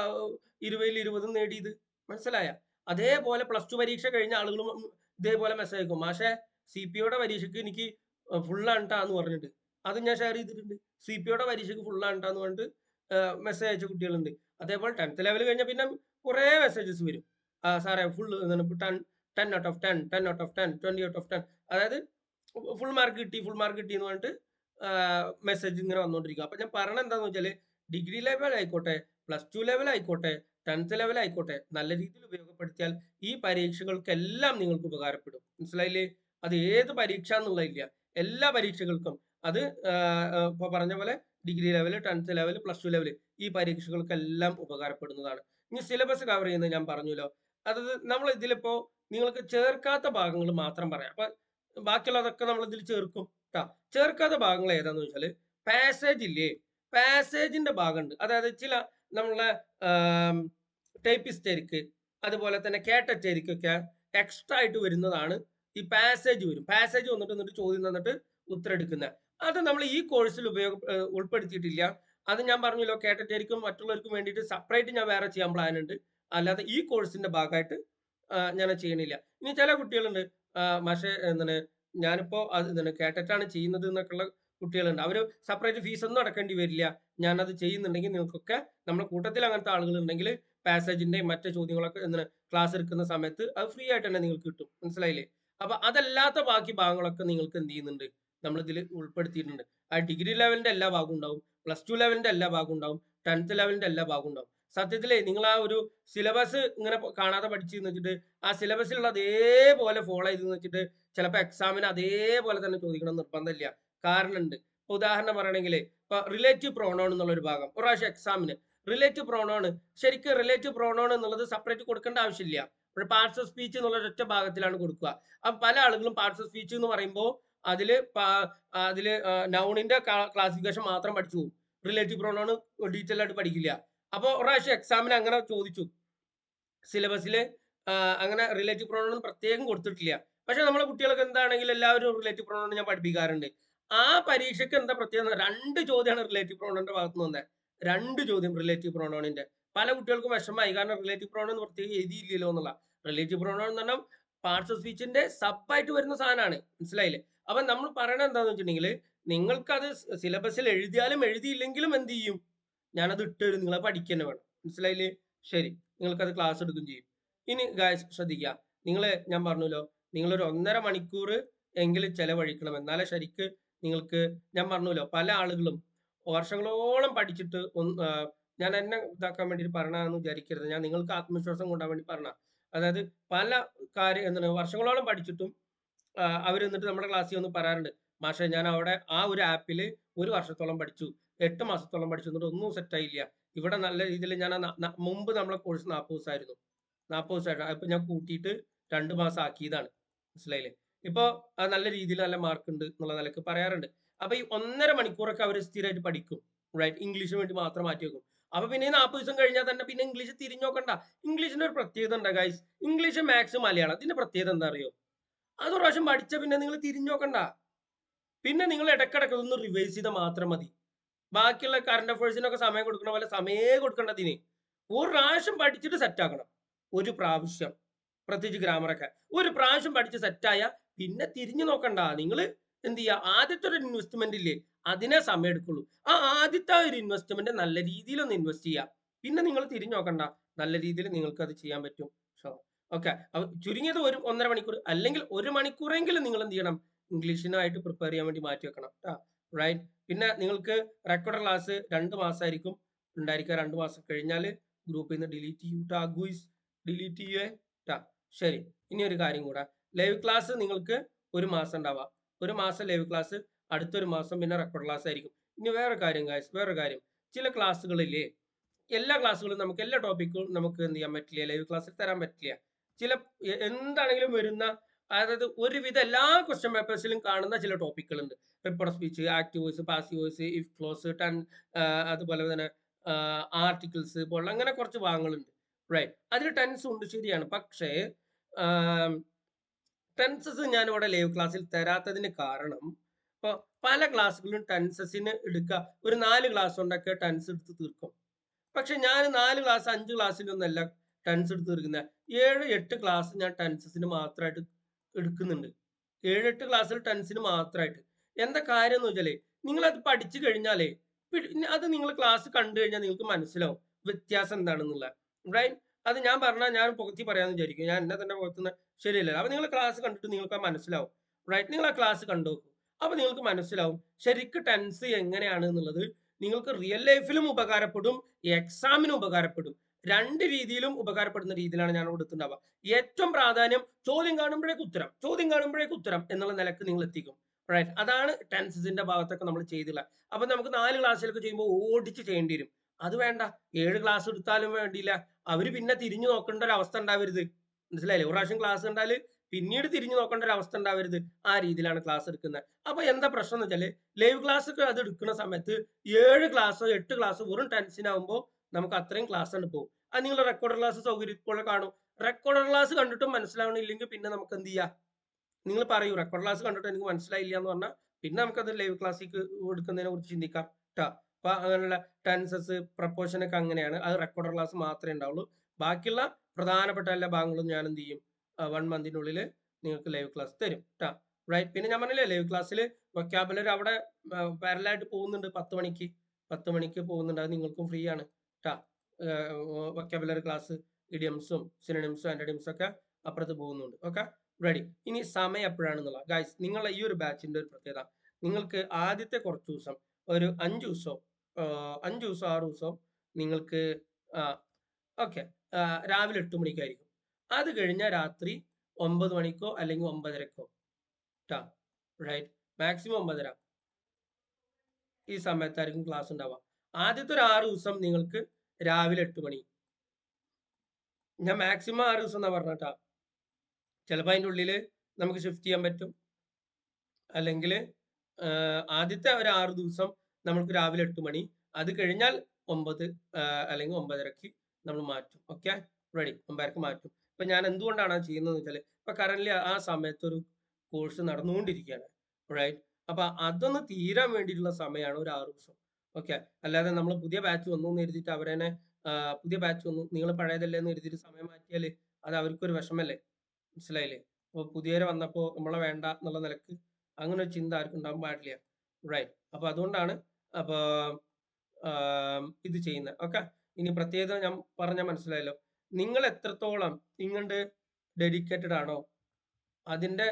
20-20 നേടിയത്. മനസ്സിലായ? അതേപോലെ +2 പരീക്ഷ കഴിഞ്ഞ ആളുകളും ഇതേപോലെ മെസ്സേജ് അയക്കും. മാഷെ CPOയുടെ പരീക്ഷയ്ക്ക് എനിക്ക് ഫുള്ളാണ് ട്ടാ എന്ന് പറഞ്ഞിട്ട്. അത് ഞാൻ ഷെയർ ചെയ്തിട്ടുണ്ട്. CPOയുടെ പരീക്ഷയ്ക്ക് ഫുള്ളാണ് ട്ടാ എന്ന് പറഞ്ഞിട്ട് മെസ്സേജ് അയച്ച കുട്ടികളുണ്ട്. അതേപോലെ 10th ലെവൽ കഴിഞ്ഞാൽ പിന്നെ കുറേ മെസ്സേജസ് വരും. സാറേ full 10 out of 10, 10 out of 10, 20 out of 10, അതായത് ഫുൾ മാർക്ക് കിട്ടി, ഫുൾ മാർക്ക് കിട്ടി എന്ന് പറഞ്ഞിട്ട് മെസ്സേജ് ഇങ്ങനെ വന്നുകൊണ്ടിരിക്കും. അപ്പൊ ഞാൻ പറയണത് എന്താന്ന് വെച്ചാല്, ഡിഗ്രി ലെവൽ ആയിക്കോട്ടെ, +2 ലെവൽ ആയിക്കോട്ടെ, 10th ലെവൽ ആയിക്കോട്ടെ, നല്ല രീതിയിൽ ഉപയോഗപ്പെടുത്തിയാൽ ഈ പരീക്ഷകൾക്കെല്ലാം നിങ്ങൾക്ക് ഉപകാരപ്പെടും. മനസ്സിലായില്ലേ? അത് ഏത് പരീക്ഷ എന്നുള്ളതില്ല, എല്ലാ പരീക്ഷകൾക്കും അത് ഇപ്പൊ പറഞ്ഞ പോലെ degree level, 10th level, +2 level, ഈ പരീക്ഷകൾക്കെല്ലാം ഉപകാരപ്പെടുന്നതാണ്. ഇനി സിലബസ് കവർ ചെയ്യുന്നത് ഞാൻ പറഞ്ഞല്ലോ. അത് നമ്മൾ ഇതിലിപ്പോ നിങ്ങൾക്ക് ചേർക്കാത്ത ഭാഗങ്ങൾ മാത്രം പറയാം. അപ്പൊ ബാക്കിയുള്ളതൊക്കെ നമ്മൾ ഇതിൽ ചേർക്കും ട്ടാ. ചേർക്കാത്ത ഭാഗങ്ങൾ ഏതാന്ന് വെച്ചാല്, പാസേജ് ഇല്ലേ, പാസേജിന്റെ ഭാഗമുണ്ട്. അതായത് ചില നമ്മളെ ടൈപ്പിസ്റ്റേർക്ക് അതുപോലെ തന്നെ കേട്ടറ്റേരിക്കൊക്കെ എക്സ്ട്രാ ആയിട്ട് വരുന്നതാണ് ഈ പാസേജ് വരും. പാസേജ് വന്നിട്ട് ചോദ്യം തന്നിട്ട് ഉത്തരം എടുക്കുന്നത്. അത് നമ്മൾ ഈ കോഴ്സിൽ ഉൾപ്പെടുത്തിയിട്ടില്ല. അത് ഞാൻ പറഞ്ഞല്ലോ കാറ്റഗറിക്കും മറ്റുള്ളവർക്കും വേണ്ടിയിട്ട് സെപ്പറേറ്റ് ഞാൻ വേറെ ചെയ്യാൻ പ്ലാൻ ഉണ്ട്. അല്ലാതെ ഈ കോഴ്സിന്റെ ഭാഗമായിട്ട് ഞാൻ ചെയ്യണില്ല. ഇനി ചില കുട്ടികളുണ്ട് മാഷെ എന്താണ് ഞാനിപ്പോ അത് എന്താണ് കേട്ടിട്ടാണ് ചെയ്യുന്നത് എന്നൊക്കെയുള്ള കുട്ടികളുണ്ട്. അവര് സെപ്പറേറ്റ് ഫീസ് ഒന്നും അടക്കേണ്ടി വരില്ല. ഞാനത് ചെയ്യുന്നുണ്ടെങ്കിൽ നിങ്ങൾക്കൊക്കെ നമ്മുടെ കൂട്ടത്തിൽ അങ്ങനത്തെ ആളുകൾ ഉണ്ടെങ്കിൽ പാസേജിന്റെയും മറ്റു ചോദ്യങ്ങളൊക്കെ എന്താണ് ക്ലാസ് എടുക്കുന്ന സമയത്ത് അത് ഫ്രീ ആയിട്ട് തന്നെ നിങ്ങൾക്ക് കിട്ടും. മനസ്സിലായില്ലേ? അപ്പൊ അതല്ലാത്ത ബാക്കി ഭാഗങ്ങളൊക്കെ നിങ്ങൾക്ക് എന്ത് ചെയ്യുന്നുണ്ട് നമ്മൾ ഇതിൽ ഉൾപ്പെടുത്തിയിട്ടുണ്ട്. ആ ഡിഗ്രി ലെവലിന്റെ എല്ലാ ഭാഗവും ഉണ്ടാവും, +2 ലെവലിന്റെ എല്ലാ ഭാഗവും ഉണ്ടാവും, 10th ലെവലിന്റെ എല്ലാ ഭാഗവും ഉണ്ടാവും. സത്യത്തിലേ നിങ്ങൾ ആ ഒരു സിലബസ് ഇങ്ങനെ കാണാതെ പഠിച്ചു വെച്ചിട്ട് ആ സിലബസിലുള്ള അതേപോലെ ഫോളോ ചെയ്ത് വെച്ചിട്ട് ചിലപ്പോൾ എക്സാമിന് അതേപോലെ തന്നെ ചോദിക്കണം നിർബന്ധമില്ല. കാരണം ഉണ്ട്. ഇപ്പൊ ഉദാഹരണം പറയണമെങ്കിൽ ഇപ്പൊ റിലേറ്റീവ് പ്രോണോൺ എന്നുള്ള ഒരു ഭാഗം ഒരു പ്രാവശ്യം എക്സാമിന് റിലേറ്റീവ് പ്രോണോൺ ശരിക്കും റിലേറ്റീവ് പ്രോണോൺ എന്നുള്ളത് സെപ്പറേറ്റ് കൊടുക്കേണ്ട ആവശ്യമില്ല. ഒരു പാർട്സ് ഓഫ് സ്പീച്ച് എന്നുള്ള ഒറ്റ ഭാഗത്തിലാണ് കൊടുക്കുക. അപ്പൊ പല ആളുകളും പാർട്സ് ഓഫ് സ്പീച്ച് എന്ന് പറയുമ്പോൾ അതില് നൗണിന്റെ ക്ലാസിഫിക്കേഷൻ മാത്രം പഠിച്ചു പോകും. റിലേറ്റീവ് പ്രോണോൺ ഡീറ്റെയിൽ ആയിട്ട് പഠിക്കില്ല. അപ്പൊ ഒരു പ്രാവശ്യം എക്സാമിന് അങ്ങനെ ചോദിച്ചു സിലബസിൽ അങ്ങനെ റിലേറ്റീവ് പ്രോണോൺ പ്രത്യേകം കൊടുത്തിട്ടില്ല. പക്ഷെ നമ്മളെ കുട്ടികൾക്ക് എന്താണെങ്കിലും എല്ലാവരും റിലേറ്റീവ് പ്രോണോൺ ഞാൻ പഠിപ്പിക്കാറുണ്ട്. ആ പരീക്ഷയ്ക്ക് എന്താ പ്രത്യേകത 2 ചോദ്യമാണ് റിലേറ്റീവ് പ്രോണോണിന്റെ ഭാഗത്ത് നിന്ന് വന്നത്. 2 ചോദ്യം റിലേറ്റീവ് പ്രോണോണിന്റെ. പല കുട്ടികൾക്കും വിഷമമായി കാരണം റിലേറ്റീവ് പ്രോണോൺ പ്രത്യേകം എഴുതിയില്ലല്ലോ എന്നുള്ള. റിലേറ്റീവ് പ്രോണോൺ എന്ന് പറഞ്ഞാൽ പാർട്സ് ഓഫ് സ്പീച്ചിന്റെ സബായിട്ട് വരുന്ന സാധനമാണ്. മനസ്സിലായില്ലേ? അപ്പൊ നമ്മൾ പറയണത് എന്താന്ന് വെച്ചിട്ടുണ്ടെങ്കിൽ നിങ്ങൾക്കത് സിലബസിൽ എഴുതിയാലും എഴുതിയില്ലെങ്കിലും എന്ത് ചെയ്യും, ഞാനത് ഇട്ട് തരും, നിങ്ങളെ പഠിക്കുക തന്നെ വേണം. മനസ്സിലായില്ലേ? ശരി, നിങ്ങൾക്കത് ക്ലാസ് എടുക്കുകയും ചെയ്യും. ഇനി ഗായ്സ് ശ്രദ്ധിക്കുക, ഞാൻ പറഞ്ഞല്ലോ നിങ്ങളൊരു 1.5 മണിക്കൂർ എങ്കിലും ചെലവഴിക്കണം. എന്നാലേ ശരിക്ക് നിങ്ങൾക്ക് ഞാൻ പറഞ്ഞല്ലോ പല ആളുകളും വർഷങ്ങളോളം പഠിച്ചിട്ട് ഞാൻ എന്നെ ഇതാക്കാൻ വേണ്ടിയിട്ട് പറഞ്ഞാന്ന് വിചാരിക്കരുത്. ഞാൻ നിങ്ങൾക്ക് ആത്മവിശ്വാസം കൊണ്ടാൻ വേണ്ടി പറഞ്ഞ. അതായത് പല കാര്യം എന്താണ് വർഷങ്ങളോളം പഠിച്ചിട്ടും അവർ എന്നിട്ട് നമ്മുടെ ക്ലാസ്സിൽ ഒന്ന് പറയാറുണ്ട്, മാഷെ ഞാൻ അവിടെ ആ ഒരു ആപ്പിൽ 1 വർഷത്തോളം പഠിച്ചു, 8 മാസത്തോളം പഠിച്ചു, എന്നിട്ട് ഒന്നും സെറ്റ് ആയില്ല. ഇവിടെ നല്ല രീതിയിൽ ഞാൻ മുമ്പ് നമ്മളെ കോഴ്സ് 40 ദിവസമായിരുന്നു, 40 ദിവസമായിട്ട് ഇപ്പൊ ഞാൻ കൂട്ടിയിട്ട് 2 മാസം ആക്കിയതാണ്. മനസ്സിലായില്ലേ? ഇപ്പൊ നല്ല രീതിയിൽ നല്ല മാർക്ക് ഉണ്ട് എന്നുള്ള നിലക്ക് പറയാറുണ്ട്. അപ്പൊ ഈ 1.5 മണിക്കൂറൊക്കെ അവർ സ്ഥിരമായിട്ട് പഠിക്കും. റൈറ്റ്, ഇംഗ്ലീഷിന് വേണ്ടി മാത്രം മാറ്റി വെക്കും. അപ്പൊ പിന്നെ 40 ദിവസം കഴിഞ്ഞാൽ തന്നെ പിന്നെ ഇംഗ്ലീഷ് തിരിഞ്ഞു നോക്കണ്ട. ഇംഗ്ലീഷിന്റെ ഒരു പ്രത്യേകത ഉണ്ട് ഗൈസ്. ഇംഗ്ലീഷ്, മാത്സ്, മലയാളം ഇതിന്റെ പ്രത്യേകത എന്താ അറിയോ? അത് പ്രാവശ്യം പഠിച്ച പിന്നെ നിങ്ങൾ തിരിഞ്ഞു നോക്കണ്ട. പിന്നെ നിങ്ങൾ ഇടക്കിടക്ക് ഒന്ന് റിവൈസ് ചെയ്താൽ മാത്രം മതി. ബാക്കിയുള്ള കറണ്ട് അഫയേഴ്സിനൊക്കെ സമയം കൊടുക്കണ പോലെ സമയം കൊടുക്കേണ്ടതിന് ഒരു പ്രാവശ്യം പഠിച്ചിട്ട് സെറ്റ് ആക്കണം. ഒരു പ്രാവശ്യം, പ്രത്യേകിച്ച് ഗ്രാമറൊക്കെ ഒരു പ്രാവശ്യം പഠിച്ച് സെറ്റായ പിന്നെ തിരിഞ്ഞു നോക്കണ്ട. നിങ്ങൾ എന്ത് ചെയ്യുക, ആദ്യത്തെ ഒരു ഇൻവെസ്റ്റ്മെന്റ് ഇല്ലേ അതിനെ സമയം എടുക്കുള്ളൂ. ആ ആദ്യത്തെ ഒരു ഇൻവെസ്റ്റ്മെന്റ് നല്ല രീതിയിൽ ഒന്ന് ഇൻവെസ്റ്റ് ചെയ്യുക. പിന്നെ നിങ്ങൾ തിരിഞ്ഞു നോക്കണ്ട, നല്ല രീതിയിൽ നിങ്ങൾക്ക് അത് ചെയ്യാൻ പറ്റും. ഓക്കെ, ചുരുങ്ങിയത് 1.5 മണിക്കൂർ അല്ലെങ്കിൽ 1 മണിക്കൂറെങ്കിലും നിങ്ങൾ എന്ത് ചെയ്യണം, ഇംഗ്ലീഷിനായിട്ട് പ്രിപ്പയർ ചെയ്യാൻ വേണ്ടി മാറ്റി വെക്കണം. റൈറ്റ്. പിന്നെ നിങ്ങൾക്ക് റെക്കോർഡ് ക്ലാസ് 2 മാസമായിരിക്കും ഉണ്ടായിരിക്കുക. 2 മാസം കഴിഞ്ഞാൽ ഗ്രൂപ്പിൽ നിന്ന് ഡിലീറ്റ് ചെയ്യൂട്ടാ. ഗുയിസ് ഡിലീറ്റ് ചെയ്യേ. ശരി, ഇനി ഒരു കാര്യം കൂടെ, ലൈവ് ക്ലാസ് നിങ്ങൾക്ക് 1 മാസം ഉണ്ടാവാം. 1 മാസം ലൈവ് ക്ലാസ്, അടുത്തൊരു മാസം പിന്നെ റെക്കോർഡ് ക്ലാസ് ആയിരിക്കും. ഇനി വേറെ കാര്യം ഗൈസ്, വേറെ കാര്യം, ചില ക്ലാസ്സുകളില്ലേ എല്ലാ ക്ലാസ്സുകളും നമുക്ക് എല്ലാ ടോപ്പിക്കും നമുക്ക് എന്ത് ചെയ്യാൻ പറ്റില്ല, ലൈവ് ക്ലാസ്സിൽ തരാൻ പറ്റില്ല. ചില എന്താണെങ്കിലും വരുന്ന, അതായത് ഒരുവിധ എല്ലാ ക്വസ്റ്റ്യൻ പേപ്പേഴ്സിലും കാണുന്ന ചില ടോപ്പിക്കുകളുണ്ട്. Report speech, active voice, passive voice, if clause, അതുപോലെ തന്നെ ആർട്ടിക്കിൾസ് പോലുള്ള അങ്ങനെ കുറച്ച് ഭാഗങ്ങളുണ്ട്. റൈറ്റ്, അതിൽ ടെൻസ് ഉണ്ട്, ശരിയാണ്. പക്ഷേ ടെൻസസ് ഞാൻ ഇവിടെ ലൈവ് ക്ലാസ്സിൽ തരാത്തതിന് കാരണം ഇപ്പൊ പല ക്ലാസ്സുകളിലും ടെൻസസിന് എടുക്കുക ഒരു 4 ക്ലാസ് കൊണ്ടൊക്കെ ടെൻസ് എടുത്ത് തീർക്കും. പക്ഷെ ഞാൻ 4 ക്ലാസ് 5 ക്ലാസ്സിലൊന്നല്ല ടെൻസ് എടുത്ത് തീർക്കുന്നത്. 7-8 ക്ലാസ് ഞാൻ ടെൻസസിന് മാത്രമായിട്ട് എടുക്കുന്നുണ്ട്. 7-8 ക്ലാസ്സിൽ ടെൻസിന് മാത്രമായിട്ട്. എന്താ കാര്യം എന്ന് വെച്ചാലേ, നിങ്ങൾ അത് പഠിച്ചു കഴിഞ്ഞാലേ അത് നിങ്ങൾ ക്ലാസ് കണ്ടു കഴിഞ്ഞാൽ നിങ്ങൾക്ക് മനസ്സിലാവും വ്യത്യാസം എന്താണെന്നുള്ള. റൈറ്റ്, അത് ഞാൻ പറഞ്ഞാൽ ഞാൻ പുകത്തി പറയാന്ന് വിചാരിക്കും, ഞാൻ എന്നെ തന്നെ പുകത്തുന്ന ശരിയല്ല. അപ്പൊ നിങ്ങൾ ക്ലാസ് കണ്ടിട്ട് നിങ്ങൾക്ക് മനസ്സിലാവും. റൈറ്റ്, നിങ്ങൾ ആ ക്ലാസ് കണ്ടു നോക്കും. അപ്പൊ നിങ്ങൾക്ക് മനസ്സിലാവും ശരിക്കും ടെൻസ് എങ്ങനെയാണ് എന്നുള്ളത്. നിങ്ങൾക്ക് റിയൽ ലൈഫിലും ഉപകാരപ്പെടും, എക്സാമിനും ഉപകാരപ്പെടും. 2 രീതിയിലും ഉപകാരപ്പെടുന്ന രീതിയിലാണ് ഞാൻ കൊടുത്തിട്ടുണ്ടാവുക. ഏറ്റവും പ്രാധാന്യം ചോദ്യം കാണുമ്പോഴേക്ക് ഉത്തരം, ചോദ്യം കാണുമ്പോഴേക്ക് ഉത്തരം എന്നുള്ള നിലക്ക് നിങ്ങൾ എത്തിക്കും. റൈറ്റ്, അതാണ് ടെൻസസിന്റെ ഭാഗത്തൊക്കെ നമ്മൾ ചെയ്തില്ല. അപ്പൊ നമുക്ക് 4 ക്ലാസ്സിലൊക്കെ ചെയ്യുമ്പോൾ ഓടിച്ച് ചെയ്യേണ്ടി വരും. അത് വേണ്ട, 7 ക്ലാസ് എടുത്താലും വേണ്ടിയില്ല. അവര് പിന്നെ തിരിഞ്ഞു നോക്കേണ്ട ഒരു അവസ്ഥ ഉണ്ടാവരുത്. മനസ്സിലായില്ലേ? ഒരു പ്രാവശ്യം ക്ലാസ് കണ്ടാല് പിന്നീട് തിരിഞ്ഞു നോക്കേണ്ട ഒരു അവസ്ഥ ഉണ്ടാവരുത്. ആ രീതിയിലാണ് ക്ലാസ് എടുക്കുന്നത്. അപ്പൊ എന്താ പ്രശ്നം എന്ന് വെച്ചാല്, ലൈവ് ക്ലാസ് ഒക്കെ അത് എടുക്കുന്ന സമയത്ത് 7 ക്ലാസ്സോ 8 ക്ലാസ്സോ വെറും ടെൻഷനാകുമ്പോൾ നമുക്ക് അത്രയും ക്ലാസ് ആണ് പോകും. അത് നിങ്ങൾ റെക്കോർഡർ ക്ലാസ് സൗകര്യത്തോടെ കാണും. റെക്കോർഡർ ക്ലാസ് കണ്ടിട്ടും മനസ്സിലാവണില്ലെങ്കിൽ പിന്നെ നമുക്ക് എന്ത് ചെയ്യാം, നിങ്ങൾ പറയൂ റെക്കോർഡ് ക്ലാസ് കണ്ടിട്ട് എനിക്ക് മനസ്സിലായില്ല എന്ന് പറഞ്ഞാൽ പിന്നെ നമുക്കത് ലൈവ് ക്ലാസ്സിലേക്ക് എടുക്കുന്നതിനെ കുറിച്ച് ചിന്തിക്കാം. അപ്പൊ അങ്ങനെയുള്ള ടെൻസസ് പ്രപ്പോർഷനൊക്കെ അങ്ങനെയാണ്. അത് റെക്കോർഡർ ക്ലാസ് മാത്രമേ ഉണ്ടാവുള്ളൂ. ബാക്കിയുള്ള പ്രധാനപ്പെട്ട എല്ലാ ഭാഗങ്ങളും ഞാൻ എന്ത് ചെയ്യും 1 മന്തിനുള്ളിൽ നിങ്ങൾക്ക് ലൈവ് ക്ലാസ് തരും ട്ടാ. റൈറ്റ്. പിന്നെ ഞാൻ പറഞ്ഞില്ലേ ലൈവ് ക്ലാസ്സിൽ വൊക്കാബുലറി അവിടെ പാരലായിട്ട് പോകുന്നുണ്ട് 10 മണിക്ക് പോകുന്നുണ്ട്. അത് നിങ്ങൾക്കും ഫ്രീ ആണ് ട്ടാ. വൊക്കാബുലറി ക്ലാസ് ഇഡിയംസും സിനോണിംസും ആന്റണിംസും ഒക്കെ അപ്പുറത്ത് പോകുന്നുണ്ട്. Okay ready. ഇനി സമയം എപ്പോഴാണെന്നുള്ള ഗൈസ് നിങ്ങളെ ഈ ഒരു ബാച്ചിന്റെ ഒരു പ്രത്യേകത, നിങ്ങൾക്ക് ആദ്യത്തെ കുറച്ച് ദിവസം ഒരു 5 ദിവസം 5 ദിവസം 6 ദിവസം നിങ്ങൾക്ക് ഓക്കെ രാവിലെ 8 മണിക്കായിരിക്കും. അത് കഴിഞ്ഞാൽ രാത്രി 9 മണിക്കോ അല്ലെങ്കിൽ 9:30ക്കോ ട്ടാ. റൈറ്റ്. മാക്സിമം 9:30 ഈ സമയത്തായിരിക്കും ക്ലാസ് ഉണ്ടാവുക. ആദ്യത്തെ ഒരു 6 ദിവസം നിങ്ങൾക്ക് രാവിലെ 8 മണി. ഞാൻ മാക്സിമം 6 ദിവസം എന്നാ പറഞ്ഞട്ടാ. ചിലപ്പോൾ അതിൻ്റെ ഉള്ളിൽ നമുക്ക് ഷിഫ്റ്റ് ചെയ്യാൻ പറ്റും. അല്ലെങ്കിൽ ആദ്യത്തെ ഒരു 6 ദിവസം നമ്മൾക്ക് രാവിലെ 8 മണി, അത് കഴിഞ്ഞാൽ 9 അല്ലെങ്കിൽ 9:30ക്ക് നമ്മൾ മാറ്റും. Okay ready. 9:30ക്ക് മാറ്റും. ഇപ്പൊ ഞാൻ എന്തുകൊണ്ടാണ് ചെയ്യുന്നത് വെച്ചാൽ ഇപ്പൊ കറന്റ് ആ സമയത്ത് ഒരു കോഴ്സ് നടന്നുകൊണ്ടിരിക്കുകയാണ്. റൈറ്റ്. അപ്പൊ അതൊന്ന് തീരാൻ വേണ്ടിയിട്ടുള്ള സമയമാണ് ഒരു 6 ദിവസം. ഓക്കെ. അല്ലാതെ നമ്മൾ പുതിയ ബാച്ച് വന്നു എന്ന് കരുതിയിട്ട് അവരെന്നെ പുതിയ ബാച്ച് വന്നു നിങ്ങൾ പഴയതല്ലേ എന്ന് കരുതിയിട്ട് സമയം മാറ്റിയാൽ അത് അവർക്കൊരു വിഷമല്ലേ. മനസ്സിലായില്ലേ? അപ്പോൾ പുതിയവരെ വന്നപ്പോൾ നമ്മളെ വേണ്ട എന്നുള്ള നിലക്ക് അങ്ങനെ ഒരു ചിന്ത ആർക്കും ഉണ്ടാകാൻ പാടില്ല. റൈറ്റ്. അപ്പൊ അതുകൊണ്ടാണ് അപ്പൊ ഇത് ചെയ്യുന്നത്. ഓക്കെ. ഇനി പ്രത്യേകത ഞാൻ പറഞ്ഞാൽ മനസ്സിലായല്ലോ. നിങ്ങൾ എത്രത്തോളം ഇങ്ങോട്ട് ഡെഡിക്കേറ്റഡ് ആണോ അതിന്റെ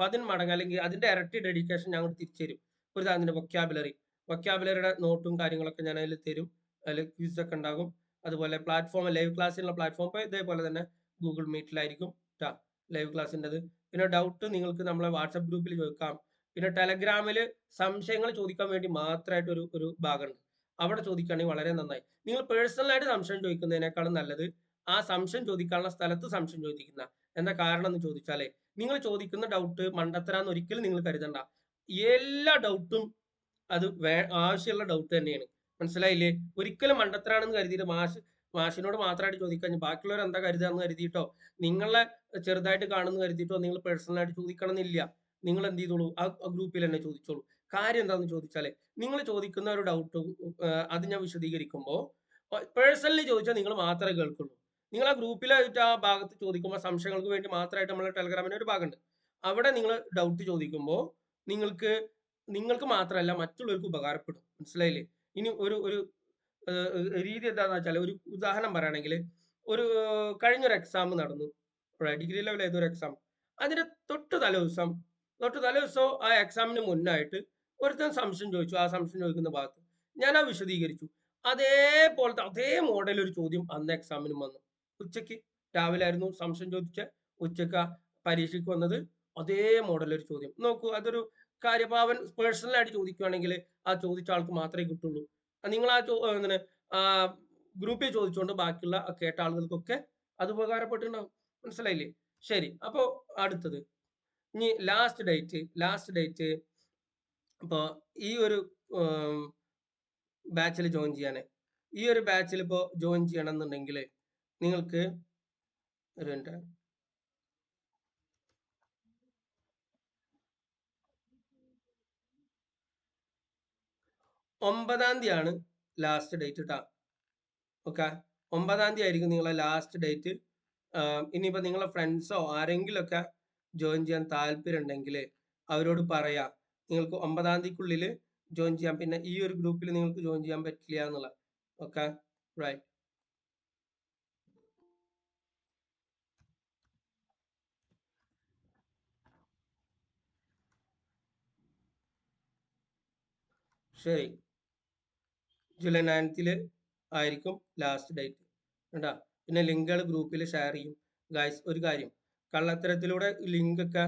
10 മടങ്ങ് അല്ലെങ്കിൽ അതിന്റെ ഇരട്ടി ഡെഡിക്കേഷൻ ഞങ്ങൾ തിരിച്ചു തരും. ഒരു ഉദാഹരണത്തിന് വൊക്കാബുലറിയുടെ നോട്ടും കാര്യങ്ങളൊക്കെ ഞാൻ അതിൽ തരും. അതിൽ ക്വിസ് ഒക്കെ ഉണ്ടാകും. അതുപോലെ പ്ലാറ്റ്ഫോം ലൈവ് ക്ലാസ്സിലുള്ള പ്ലാറ്റ്ഫോം ഇതേപോലെ തന്നെ ഗൂഗിൾ മീറ്റിലായിരിക്കും ട്ടാ ലൈവ് ക്ലാസ്സിൻ്റെത്. പിന്നെ ഡൗട്ട് നിങ്ങൾക്ക് നമ്മളെ വാട്സപ്പ് ഗ്രൂപ്പിൽ ചോദിക്കാം. പിന്നെ ടെലഗ്രാമിൽ സംശയങ്ങൾ ചോദിക്കാൻ വേണ്ടി മാത്രമായിട്ട് ഒരു ഭാഗമുണ്ട്. അവിടെ ചോദിക്കുകയാണെങ്കിൽ വളരെ നന്നായി. നിങ്ങൾ പേഴ്സണലായിട്ട് സംശയം ചോദിക്കുന്നതിനേക്കാളും നല്ലത് ആ സംശയം ചോദിക്കാനുള്ള സ്ഥലത്ത് സംശയം ചോദിക്കുന്ന. എന്താ കാരണം എന്ന് ചോദിച്ചാലേ നിങ്ങൾ ചോദിക്കുന്ന ഡൗട്ട് മണ്ടത്തരാന്ന് ഒരിക്കലും നിങ്ങൾ കരുതണ്ട. എല്ലാ ഡൗട്ടും അത് ആവശ്യമുള്ള ഡൗട്ട് തന്നെയാണ്. മനസ്സിലായില്ലേ? ഒരിക്കലും മണ്ടത്തരാണെന്ന് കരുതിയിട്ട് മാഷിനോട് മാത്രമായിട്ട് ചോദിക്കാൻ ബാക്കിയുള്ളവർ എന്താ കരുതാന്ന് കരുതിയിട്ടോ നിങ്ങളെ ചെറുതായിട്ട് കാണുന്നു കരുതിയിട്ടോ നിങ്ങൾ പേഴ്സണലായിട്ട് ചോദിക്കണം എന്നില്ല. നിങ്ങൾ എന്ത് ചെയ്തോളൂ ആ ഗ്രൂപ്പിൽ തന്നെ ചോദിച്ചോളൂ. കാര്യം എന്താണെന്ന് ചോദിച്ചാലേ നിങ്ങൾ ചോദിക്കുന്ന ഒരു ഡൗട്ട് അത് ഞാൻ വിശദീകരിക്കുമ്പോൾ പേഴ്സണലി ചോദിച്ചാൽ നിങ്ങൾ മാത്രമേ കേൾക്കുള്ളൂ. നിങ്ങൾ ആ ഗ്രൂപ്പിലായിട്ട് ആ ഭാഗത്ത് ചോദിക്കുമ്പോൾ സംശയങ്ങൾക്ക് വേണ്ടി മാത്രമായിട്ട് നമ്മളെ ടെലഗ്രാമിന് ഒരു ഭാഗമുണ്ട്. അവിടെ നിങ്ങൾ ഡൗട്ട് ചോദിക്കുമ്പോൾ നിങ്ങൾക്ക് മാത്രമല്ല മറ്റുള്ളവർക്ക് ഉപകാരപ്പെടും. മനസ്സിലായില്ലേ? ഇനി ഒരു രീതി എന്താണെന്ന് വെച്ചാൽ ഒരു ഉദാഹരണം പറയുകയാണെങ്കിൽ ഒരു കഴിഞ്ഞൊരു എക്സാം നടന്നു. ഡിഗ്രി ലെവൽ ഏതൊരു എക്സാം അതിന്റെ തൊട്ട് തലേദിവസം ആ എക്സാമിന് മുന്നായിട്ട് ഒരുത്തൻ സംശയം ചോദിച്ചു. ആ സംശയം ചോദിക്കുന്ന ഭാഗത്ത് ഞാൻ ആ വിശദീകരിച്ചു. അതേപോലത്തെ അതേ മോഡൽ ഒരു ചോദ്യം അന്ന് എക്സാമിനും വന്നു. ഉച്ചയ്ക്ക് രാവിലെ ആയിരുന്നു സംശയം ചോദിച്ച, ഉച്ചക്ക് പരീക്ഷയ്ക്ക് വന്നത് അതേ മോഡൽ ഒരു ചോദ്യം. നോക്കൂ അതൊരു കാര്യഭാവൻ പേഴ്സണലായിട്ട് ചോദിക്കുകയാണെങ്കിൽ ആ ചോദിച്ച ആൾക്ക് മാത്രമേ കിട്ടുള്ളൂ. നിങ്ങൾ ആ ഗ്രൂപ്പിൽ ചോദിച്ചുകൊണ്ട് ബാക്കിയുള്ള കേട്ട ആളുകൾക്കൊക്കെ അത് ഉപകാരപ്പെട്ടിട്ടുണ്ടാവും. മനസ്സിലായില്ലേ? ശരി. അപ്പോ അടുത്തത് ഇനി ലാസ്റ്റ് ഡേറ്റ് ഇപ്പോ ഈ ഒരു ബാച്ചിൽ ജോയിൻ ചെയ്യാനേ ഈ ഒരു ബാച്ചിൽ ഇപ്പോൾ ജോയിൻ ചെയ്യണം എന്നുണ്ടെങ്കിൽ നിങ്ങൾക്ക് ഒരു മിനിറ്റ് 9-ാം തീയതിയാണ് ലാസ്റ്റ് ഡേറ്റ് ട്ടാ. ഓക്കെ 9-ാം തീയതി ആയിരിക്കും നിങ്ങളെ ലാസ്റ്റ് ഡേറ്റ്. ഇനിയിപ്പോ നിങ്ങളെ ഫ്രണ്ട്സോ ആരെങ്കിലും ഒക്കെ ജോയിൻ ചെയ്യാൻ താല്പര്യം ഉണ്ടെങ്കിൽ അവരോട് പറയാ നിങ്ങൾക്ക് 9-ാം തീയതിക്കുള്ളിൽ ജോയിൻ ചെയ്യാം. പിന്നെ ഈ ഒരു ഗ്രൂപ്പിൽ നിങ്ങൾക്ക് ജോയിൻ ചെയ്യാൻ പറ്റില്ല എന്നുള്ള. Okay right. ശരി. ജൂലൈ 9th ആയിരിക്കും ലാസ്റ്റ് ഡേറ്റ് കേട്ടാ. പിന്നെ ലിങ്കുകൾ ഗ്രൂപ്പിൽ ഷെയർ ചെയ്യും. ഗായ്സ് ഒരു കാര്യം കള്ളത്തരത്തിലൂടെ ലിങ്ക് ഒക്കെ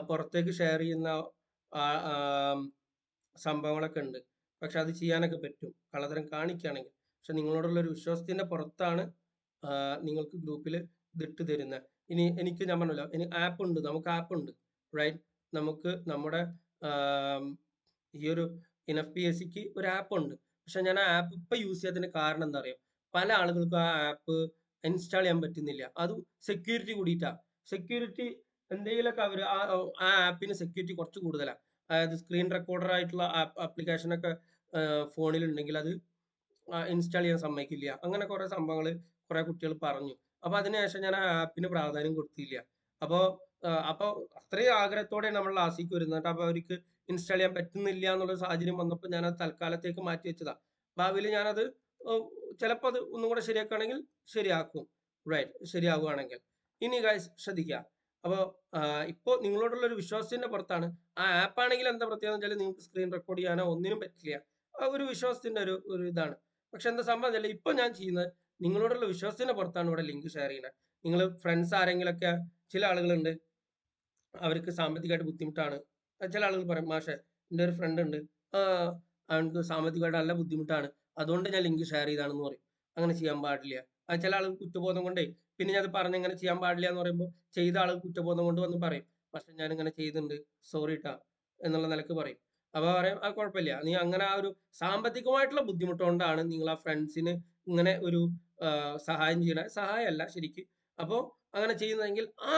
പുറത്തേക്ക് ഷെയർ ചെയ്യുന്ന സംഭവങ്ങളൊക്കെ ഉണ്ട്. പക്ഷെ അത് ചെയ്യാനൊക്കെ പറ്റും കള്ളത്തരം കാണിക്കുകയാണെങ്കിൽ. പക്ഷെ നിങ്ങളോടുള്ള ഒരു വിശ്വാസത്തിന്റെ പുറത്താണ് നിങ്ങൾക്ക് ഗ്രൂപ്പിൽ ഇതിട്ട് തരുന്നത്. ഇനി എനിക്ക് ഞാൻ പറഞ്ഞല്ലോ ഇനി ആപ്പ് ഉണ്ട്, നമുക്ക് ആപ്പ് ഉണ്ട് റൈറ്റ്. നമുക്ക് നമ്മുടെ ഈ ഒരു NFPSCക്ക് ഒരു ആപ്പ് ഉണ്ട്. പക്ഷെ ഞാൻ ആ ആപ്പ് ഇപ്പൊ യൂസ് ചെയ്യാത്തതിന്റെ കാരണം എന്താ അറിയോ? പല ആളുകൾക്കും ആ ആപ്പ് ഇൻസ്റ്റാൾ ചെയ്യാൻ പറ്റുന്നില്ല. അത് സെക്യൂരിറ്റി കൂടിയിട്ടാ. സെക്യൂരിറ്റി എന്തെങ്കിലുമൊക്കെ അവർ ആ ആപ്പിന് സെക്യൂരിറ്റി കുറച്ച് കൂടുതലാണ്. അതായത് സ്ക്രീൻ റെക്കോർഡർ ആയിട്ടുള്ള ആപ്ലിക്കേഷനൊക്കെ ഫോണിലുണ്ടെങ്കിൽ അത് ഇൻസ്റ്റാൾ ചെയ്യാൻ സമ്മതിക്കില്ല. അങ്ങനെ കുറെ സംഭവങ്ങൾ കുറെ കുട്ടികൾ പറഞ്ഞു. അപ്പൊ അതിനുശേഷം ഞാൻ ആ ആപ്പിന് പ്രാധാന്യം കൊടുത്തില്ല. അപ്പോ അപ്പൊ അത്രയും ആഗ്രഹത്തോടെ നമ്മൾ ക്ലാസ്സിലേക്ക് വരുന്നത്. അപ്പൊ അവർക്ക് ഇൻസ്റ്റാൾ ചെയ്യാൻ പറ്റുന്നില്ല എന്നുള്ള സാഹചര്യം വന്നപ്പോൾ ഞാൻ അത് തൽക്കാലത്തേക്ക് മാറ്റി വെച്ചതാ. ഭാവിയിൽ ഞാനത് ചിലപ്പോൾ അത് ഒന്നും കൂടെ ശരിയാക്കുകയാണെങ്കിൽ ശരിയാക്കും. റൈറ്റ്, ശരിയാവുകയാണെങ്കിൽ. ഇനി ഗൈസ് ശ്രദ്ധിക്കുക. അപ്പോൾ ഇപ്പോൾ നിങ്ങളോടുള്ള ഒരു വിശ്വാസത്തിന്റെ പുറത്താണ്. ആ ആപ്പ് ആണെങ്കിൽ എന്താ പ്രത്യേകത വെച്ചാൽ നിങ്ങൾക്ക് സ്ക്രീൻ റെക്കോർഡ് ചെയ്യാനോ ഒന്നിനും പറ്റില്ല. ഒരു വിശ്വാസത്തിന്റെ ഒരു ഇതാണ്. പക്ഷെ എന്താ സംഭവം വെച്ചാൽ ഇപ്പൊ ഞാൻ ചെയ്യുന്നത് നിങ്ങളോടുള്ള വിശ്വാസത്തിന്റെ പുറത്താണ് ഇവിടെ ലിങ്ക് ഷെയർ ചെയ്യുന്നത്. നിങ്ങൾ ഫ്രണ്ട്സ് ആരെങ്കിലൊക്കെ, ചില ആളുകളുണ്ട് അവർക്ക് സാമ്പത്തികമായിട്ട് ബുദ്ധിമുട്ടാണ്. ചില ആളുകൾ പറയും മാഷെ എൻ്റെ ഒരു ഫ്രണ്ട് ഉണ്ട്, അവനക്ക് സാമ്പത്തികമായിട്ട് നല്ല ബുദ്ധിമുട്ടാണ്, അതുകൊണ്ട് ഞാൻ ലിങ്ക് ഷെയർ ചെയ്താണെന്ന് പറയും. അങ്ങനെ ചെയ്യാൻ പാടില്ല. ചില ആളുകൾ കുറ്റബോധം കൊണ്ടേ പിന്നെ ഞാൻ പറഞ്ഞ് ഇങ്ങനെ ചെയ്യാൻ പാടില്ല എന്ന് പറയുമ്പോൾ ചെയ്ത ആൾ കുറ്റബോധം കൊണ്ട് വന്ന് പറയും പക്ഷെ ഞാൻ ഇങ്ങനെ ചെയ്തിട്ടുണ്ട്, സോറി ട്ടാ എന്നുള്ള നിലക്ക് പറയും. അപ്പൊ പറയും ആ കുഴപ്പമില്ല, നീ അങ്ങനെ ആ ഒരു സാമ്പത്തികമായിട്ടുള്ള ബുദ്ധിമുട്ടുകൊണ്ടാണ് നിങ്ങൾ ആ ഫ്രണ്ട്സിന് ഇങ്ങനെ ഒരു സഹായം ചെയ്യണ, സഹായമല്ല ശരിക്ക്. അപ്പോൾ അങ്ങനെ ചെയ്യുന്നതെങ്കിൽ ആ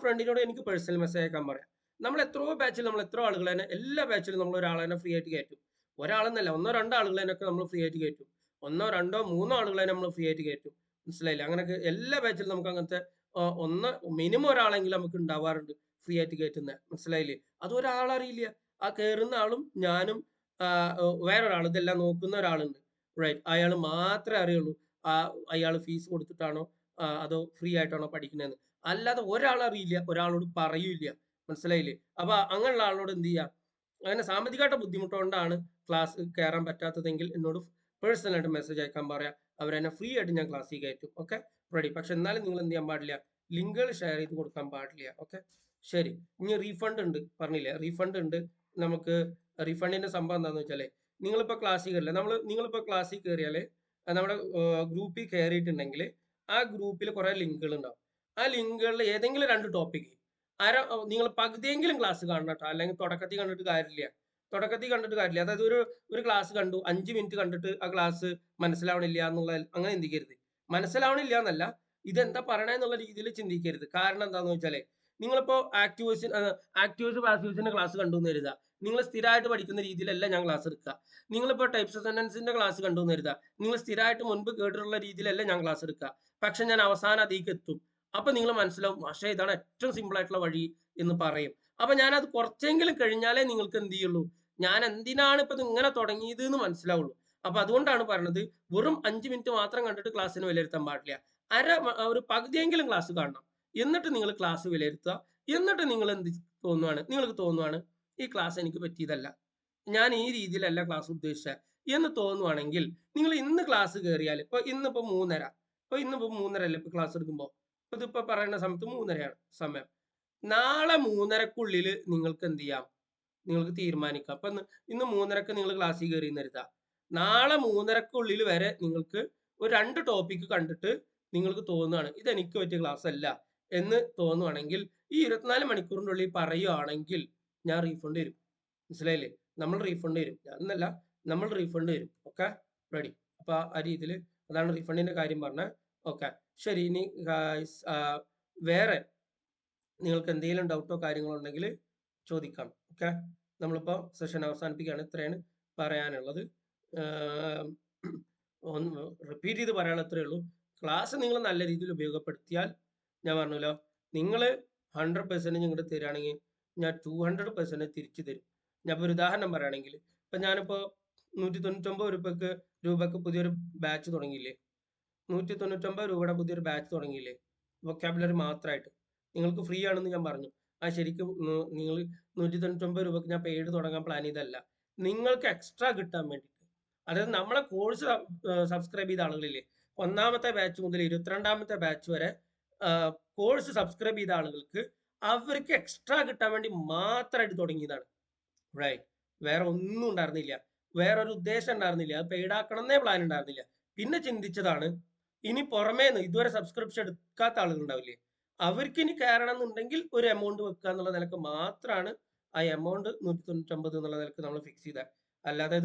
ഫ്രണ്ടിനോട് എനിക്ക് പേഴ്സണൽ മെസ്സേജ് അയക്കാൻ പറയാം. നമ്മൾ എത്രയോ ബാച്ചിൽ നമ്മൾ എത്ര ആളുകൾ തന്നെ, എല്ലാ ബാച്ചിലും നമ്മൾ ഒരാളെ തന്നെ ഫ്രീ ആയിട്ട് കയറ്റും. ഒരാളെന്നല്ല, ഒന്നോ രണ്ടോ ആളുകളെയൊക്കെ നമ്മൾ ഫ്രീ ആയിട്ട് കയറ്റും. ഒന്നോ രണ്ടോ മൂന്നോ ആളുകളെ നമ്മൾ ഫ്രീ ആയിട്ട് കയറ്റും. മനസ്സിലായില്ല? അങ്ങനെയൊക്കെ എല്ലാ ബാച്ചിലും നമുക്ക് അങ്ങനത്തെ ഒന്ന് മിനിമം ഒരാളെങ്കിലും നമുക്ക് ഉണ്ടാവാറുണ്ട് ഫ്രീ ആയിട്ട് കയറ്റുന്നത്. മനസ്സിലായില്ലേ? അത് ഒരാളറിയില്ല. ആ കയറുന്ന ആളും ഞാനും വേറൊരാൾ ഇതെല്ലാം നോക്കുന്ന ഒരാളുണ്ട്. റൈറ്റ്, അയാൾ മാത്രമേ അറിയുള്ളൂ അയാൾ ഫീസ് കൊടുത്തിട്ടാണോ അതോ ഫ്രീ ആയിട്ടാണോ പഠിക്കുന്നതെന്ന്. അല്ലാതെ ഒരാളറിയില്ല, ഒരാളോട് പറയൂല. മനസ്സിലായില്ലേ? അപ്പൊ അങ്ങനെയുള്ള ആളോട് എന്ത് ചെയ്യാ, അങ്ങനെ സാമ്പത്തികമായിട്ട് ബുദ്ധിമുട്ടുകൊണ്ടാണ് ക്ലാസ് കയറാൻ പറ്റാത്തതെങ്കിൽ എന്നോട് പേഴ്സണലായിട്ട് മെസ്സേജ് അയക്കാൻ പറയാം. അവരെന്നെ ഫ്രീ ആയിട്ട് ഞാൻ ക്ലാസ്സിൽ കയറ്റും. Okay, ready. പക്ഷെ എന്നാലും നിങ്ങൾ എന്ത് ചെയ്യാൻ പാടില്ല, ലിങ്കുകൾ ഷെയർ ചെയ്ത് കൊടുക്കാൻ പാടില്ല. ഓക്കെ, ശരി. ഇനി റീഫണ്ട് ഉണ്ട്, പറഞ്ഞില്ലേ റീഫണ്ട് ഉണ്ട്. നമുക്ക് റീഫണ്ടിന്റെ സംഭവം എന്താണെന്ന് വെച്ചാല് നിങ്ങളിപ്പോ ക്ലാസ്സിൽ കയറില്ല, നിങ്ങളിപ്പോ ക്ലാസ്സിൽ കയറിയാല് നമ്മുടെ ഗ്രൂപ്പിൽ കയറിയിട്ടുണ്ടെങ്കിൽ ആ ഗ്രൂപ്പിൽ കുറെ ലിങ്കുകൾ ഉണ്ടാവും. ആ ലിങ്കുകളിൽ ഏതെങ്കിലും രണ്ട് ടോപ്പിക് നിങ്ങൾ പകുതിയെങ്കിലും ക്ലാസ് കാണണം കേട്ടോ, അല്ലെങ്കിൽ തുടക്കത്തിൽ കണ്ടിട്ട് കാര്യമില്ല. തുടക്കത്തിൽ കണ്ടിട്ട് കാര്യമില്ല. അതായത് ഒരു ക്ലാസ് കണ്ടു 5 മിനിറ്റ് കണ്ടിട്ട് ആ ക്ലാസ് മനസ്സിലാവണില്ല എന്നുള്ള അങ്ങനെ ചിന്തിക്കരുത്. മനസ്സിലാവണില്ല എന്നല്ല, ഇതെന്താ പറയണെന്നുള്ള രീതിയിൽ ചിന്തിക്കരുത്. കാരണം എന്താന്ന് വെച്ചാല് നിങ്ങളിപ്പോ ആക്റ്റീവ്സ് പാസീവ്സിന്റെ ക്ലാസ് കണ്ടു എന്ന് കരുതുക. നിങ്ങൾ സ്ഥിരമായിട്ട് പഠിക്കുന്ന രീതിയിലല്ല ഞാൻ ക്ലാസ് എടുക്കുക. നിങ്ങളിപ്പോ ടൈപ്സ് ഓഫ് സെന്റൻസിന്റെ ക്ലാസ് കണ്ടു എന്ന് കരുതുക. നിങ്ങൾ സ്ഥിരമായിട്ട് മുൻപ് കേട്ടിട്ടുള്ള രീതിയിലല്ല ഞാൻ ക്ലാസ് എടുക്കുക. പക്ഷെ ഞാൻ അവസാനം അതിലേക്ക് എത്തും. അപ്പൊ നിങ്ങൾ മനസ്സിലാവും പക്ഷേ ഇതാണ് ഏറ്റവും സിമ്പിൾ ആയിട്ടുള്ള വഴി എന്ന് പറയും. അപ്പൊ ഞാനത് കുറച്ചെങ്കിലും കഴിഞ്ഞാലേ നിങ്ങൾക്ക് എന്ത് ചെയ്യുള്ളൂ, ഞാൻ എന്തിനാണ് ഇപ്പൊ ഇങ്ങനെ തുടങ്ങിയത് എന്ന് മനസ്സിലാവുള്ളൂ. അപ്പൊ അതുകൊണ്ടാണ് പറഞ്ഞത് വെറും 5 മിനിറ്റ് മാത്രം കണ്ടിട്ട് ക്ലാസ്സിന് വിലയിരുത്താൻ പാടില്ല. ഒരു പകുതിയെങ്കിലും ക്ലാസ് കാണണം. എന്നിട്ട് നിങ്ങൾ ക്ലാസ് വിലയിരുത്തുക. എന്നിട്ട് നിങ്ങൾ നിങ്ങൾക്ക് തോന്നുവാണ് ഈ ക്ലാസ് എനിക്ക് പറ്റിയതല്ല, ഞാൻ ഈ രീതിയിലല്ല ക്ലാസ് ഉദ്ദേശിച്ചത് എന്ന് തോന്നുവാണെങ്കിൽ നിങ്ങൾ ഇന്ന് ക്ലാസ് കയറിയാൽ ഇന്നിപ്പോ 3:30, ഇന്നിപ്പോ 3:30 അല്ലേ ഇപ്പൊ ക്ലാസ് എടുക്കുമ്പോൾ, ഇതിപ്പോ പറയുന്ന സമയത്ത് 3:30 സമയം. നാളെ 3:30 നിങ്ങൾക്ക് എന്ത് ചെയ്യാം, നിങ്ങൾക്ക് തീരുമാനിക്കാം. അപ്പൊ ഇന്ന് 3:30 നിങ്ങൾ ക്ലാസ്സിൽ കയറി നിർത്താം. നാളെ 3:30 വരെ നിങ്ങൾക്ക് ഒരു 2 ടോപ്പിക് കണ്ടിട്ട് നിങ്ങൾക്ക് തോന്നുകയാണ് ഇത് എനിക്ക് പറ്റിയ ക്ലാസ് അല്ല എന്ന് തോന്നുവാണെങ്കിൽ ഈ 24 മണിക്കൂറിന്റെ ഉള്ളിൽ പറയുകയാണെങ്കിൽ ഞാൻ റീഫണ്ട് തരും. മനസ്സിലായില്ലേ? നമ്മൾ റീഫണ്ട് തരും, എന്നല്ല നമ്മൾ റീഫണ്ട് തരും. Okay, ready. അപ്പൊ ആ രീതിയിൽ അതാണ് റീഫണ്ടിന്റെ കാര്യം പറഞ്ഞത്. ഓക്കെ, ശരി. ഇനി വേറെ നിങ്ങൾക്ക് എന്തെങ്കിലും ഡൗട്ടോ കാര്യങ്ങളോ ഉണ്ടെങ്കിൽ ചോദിക്കാം. ഓക്കെ, നമ്മളിപ്പോൾ സെഷൻ അവസാനിപ്പിക്കുകയാണ്. ഇത്രയാണ് പറയാനുള്ളത്. ഒന്ന് റിപ്പീറ്റ് ചെയ്ത് പറയാനുള്ള ഇത്രയേ ഉള്ളൂ. ക്ലാസ് നിങ്ങൾ നല്ല രീതിയിൽ ഉപയോഗപ്പെടുത്തിയാൽ ഞാൻ പറഞ്ഞല്ലോ, നിങ്ങൾ 100% ഇങ്ങോട്ട് തരികയാണെങ്കിൽ ഞാൻ 200% തിരിച്ചു തരും. ഞാൻ ഇപ്പോൾ ഒരു ഉദാഹരണം പറയുകയാണെങ്കിൽ ഇപ്പം ഞാനിപ്പോൾ 199 രൂപക്ക് പുതിയൊരു ബാച്ച് തുടങ്ങിയില്ലേ, 199 രൂപയുടെ പുതിയൊരു ബാച്ച് തുടങ്ങിയില്ലേ, വൊക്കാബുലറി മാത്രമായിട്ട് നിങ്ങൾക്ക് ഫ്രീ ആണെന്ന് ഞാൻ പറഞ്ഞു. ആ ശരിക്കും നിങ്ങൾ 199 രൂപക്ക് ഞാൻ പെയ്ഡ് തുടങ്ങാൻ പ്ലാൻ ചെയ്തല്ല, നിങ്ങൾക്ക് എക്സ്ട്രാ കിട്ടാൻ വേണ്ടിയിട്ട്. അതായത് നമ്മളെ കോഴ്സ് സബ്സ്ക്രൈബ് ചെയ്ത ആളുകളില്ലേ, 1ാമത്തെ ബാച്ച് മുതൽ 22ാമത്തെ ബാച്ച് വരെ കോഴ്സ് സബ്സ്ക്രൈബ് ചെയ്ത ആളുകൾക്ക് അവർക്ക് എക്സ്ട്രാ കിട്ടാൻ വേണ്ടി മാത്രമായിട്ട് തുടങ്ങിയതാണ്. റൈറ്റ്, വേറെ ഒന്നും ഉണ്ടായിരുന്നില്ല, വേറൊരു ഉദ്ദേശം ഉണ്ടായിരുന്നില്ല, അത് പെയ്ഡ് ആക്കണമെന്നേ പ്ലാൻ ഉണ്ടായിരുന്നില്ല. പിന്നെ ചിന്തിച്ചതാണ് ഇനി പുറമേന്ന് ഇതുവരെ സബ്സ്ക്രിപ്ഷൻ എടുക്കാത്ത ആളുകൾ ഉണ്ടാവില്ലേ, അവർക്ക് ഇനി കയറണം എന്നുണ്ടെങ്കിൽ ഒരു എമൗണ്ട് വെക്കുക എന്നുള്ള നിലക്ക് മാത്രമാണ് ആ എമൗണ്ട് 199 എന്നുള്ള നിലക്ക് നമ്മൾ ഫിക്സ് ചെയ്തത്. അല്ലാതെ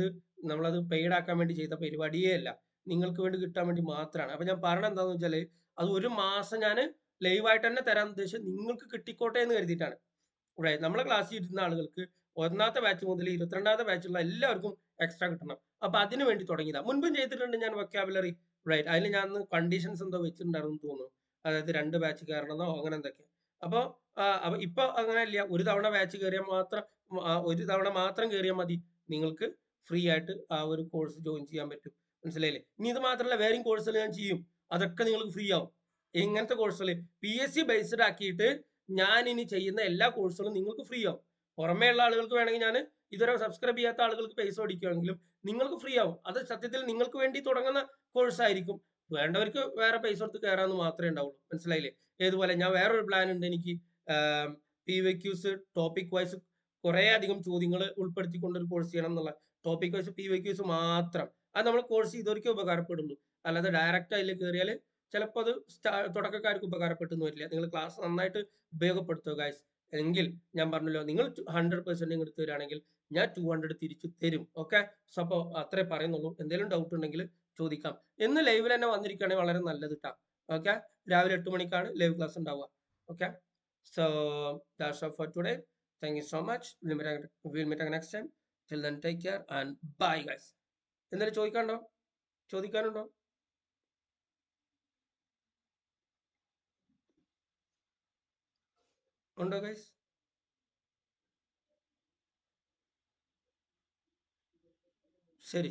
നമ്മളത് പെയ്ഡ് ആക്കാൻ വേണ്ടി ചെയ്ത പരിപാടിയേ അല്ല, നിങ്ങൾക്ക് വേണ്ടി കിട്ടാൻ വേണ്ടി മാത്രമാണ്. അപ്പൊ ഞാൻ പറഞ്ഞത് എന്താണെന്ന് വെച്ചാല് അത് ഒരു മാസം ഞാൻ ലൈവായിട്ട് തന്നെ തരാൻ ഉദ്ദേശിച്ചത് നിങ്ങൾക്ക് കിട്ടിക്കോട്ടെ എന്ന് കരുതിയിട്ടാണ്. നമ്മളെ ക്ലാസ്സിൽ ഇരുന്ന ആളുകൾക്ക് ഒന്നാമത്തെ ബാച്ച് മുതൽ 22ാമത്തെ ബാച്ചുള്ള എല്ലാവർക്കും എക്സ്ട്രാ കിട്ടണം. അപ്പൊ അതിന് വേണ്ടി തുടങ്ങിയതാ. മുൻപും ചെയ്തിട്ടുണ്ട് ഞാൻ വൊക്കാബുലറി, റൈറ്റ്. അതിൽ ഞാൻ കണ്ടീഷൻസ് എന്തോ വെച്ചിട്ടുണ്ടായിരുന്നു തോന്നുന്നു. അതായത് 2 ബാച്ച് കയറണമെന്നോ അങ്ങനെ എന്തൊക്കെ. അപ്പൊ ഇപ്പൊ അങ്ങനെയല്ല. ഒരു തവണ ബാച്ച് കയറിയാൽ മാത്രം, ഒരു തവണ മാത്രം കയറിയാൽ മതി, നിങ്ങൾക്ക് ഫ്രീ ആയിട്ട് ആ ഒരു കോഴ്സ് ജോയിൻ ചെയ്യാൻ പറ്റും. മനസ്സിലായില്ലേ? ഇനി ഇത് മാത്രമല്ല, വേറെയും കോഴ്സുകൾ ഞാൻ ചെയ്യും, അതൊക്കെ നിങ്ങൾക്ക് ഫ്രീ ആവും. ഇങ്ങനത്തെ കോഴ്സുകൾ PSC ബേസ്ഡ് ആക്കിയിട്ട് ഞാൻ ഇനി ചെയ്യുന്ന എല്ലാ കോഴ്സുകളും നിങ്ങൾക്ക് ഫ്രീ ആവും. പുറമേ ഉള്ള ആളുകൾക്ക് വേണമെങ്കിൽ ഞാൻ ഇതുവരെ സബ്സ്ക്രൈബ് ചെയ്യാത്ത ആളുകൾക്ക് പൈസ ഓടിക്കുകയാണെങ്കിലും നിങ്ങൾക്ക് ഫ്രീ ആവും. അത് സത്യത്തിൽ നിങ്ങൾക്ക് വേണ്ടി തുടങ്ങുന്ന കോഴ്സ് ആയിരിക്കും. വേണ്ടവർക്ക് വേറെ പൈസ കൊടുത്ത് കയറാന്ന് മാത്രമേ ഉണ്ടാവുള്ളൂ. മനസ്സിലായില്ലേ? ഏതുപോലെ ഞാൻ വേറൊരു പ്ലാൻ ഉണ്ട് എനിക്ക്, PYQs ടോപ്പിക് വൈസ് കുറെ അധികം ചോദ്യങ്ങൾ ഉൾപ്പെടുത്തിക്കൊണ്ട് ഒരു കോഴ്സ് ചെയ്യണം എന്നുള്ള. ടോപ്പിക് വൈസ് PYQs മാത്രം. അത് നമ്മൾ കോഴ്സ് ചെയ്തവർക്ക് ഉപകാരപ്പെടുള്ളൂ. അല്ലാതെ ഡയറക്റ്റ് അതിൽ കയറിയാൽ ചിലപ്പോൾ അത് തുടക്കക്കാർക്ക് ഉപകാരപ്പെട്ടെന്ന് വരില്ല. നിങ്ങൾ ക്ലാസ് നന്നായിട്ട് ഉപയോഗപ്പെടുത്തുക ഗൈസ്. എങ്കിൽ ഞാൻ പറഞ്ഞല്ലോ, നിങ്ങൾ 100% എടുത്തു തരികയാണെങ്കിൽ ഞാൻ 200 തിരിച്ചു തരും. ഓക്കെ. സോ അപ്പോൾ അത്രേ പറയുന്നുള്ളൂ. എന്തെങ്കിലും ഡൗട്ട് ഉണ്ടെങ്കിൽ ചോദിക്കാം. എന്ന് ലൈവിൽ തന്നെ വന്നിരിക്കുകയാണെങ്കിൽ വളരെ നല്ലത് ട്ടാ. ഓക്കെ. രാവിലെ 8 മണിക്കാണ് ലൈവ് ക്ലാസ് ഉണ്ടാവുക. Okay. So that's all for today. Thank you so much. Will meet next time. Till then take care and bye guys. എന്തെങ്കിലും ചോദിക്കാനുണ്ടോ? ഉണ്ടോ ഗൈസ്? ശരി.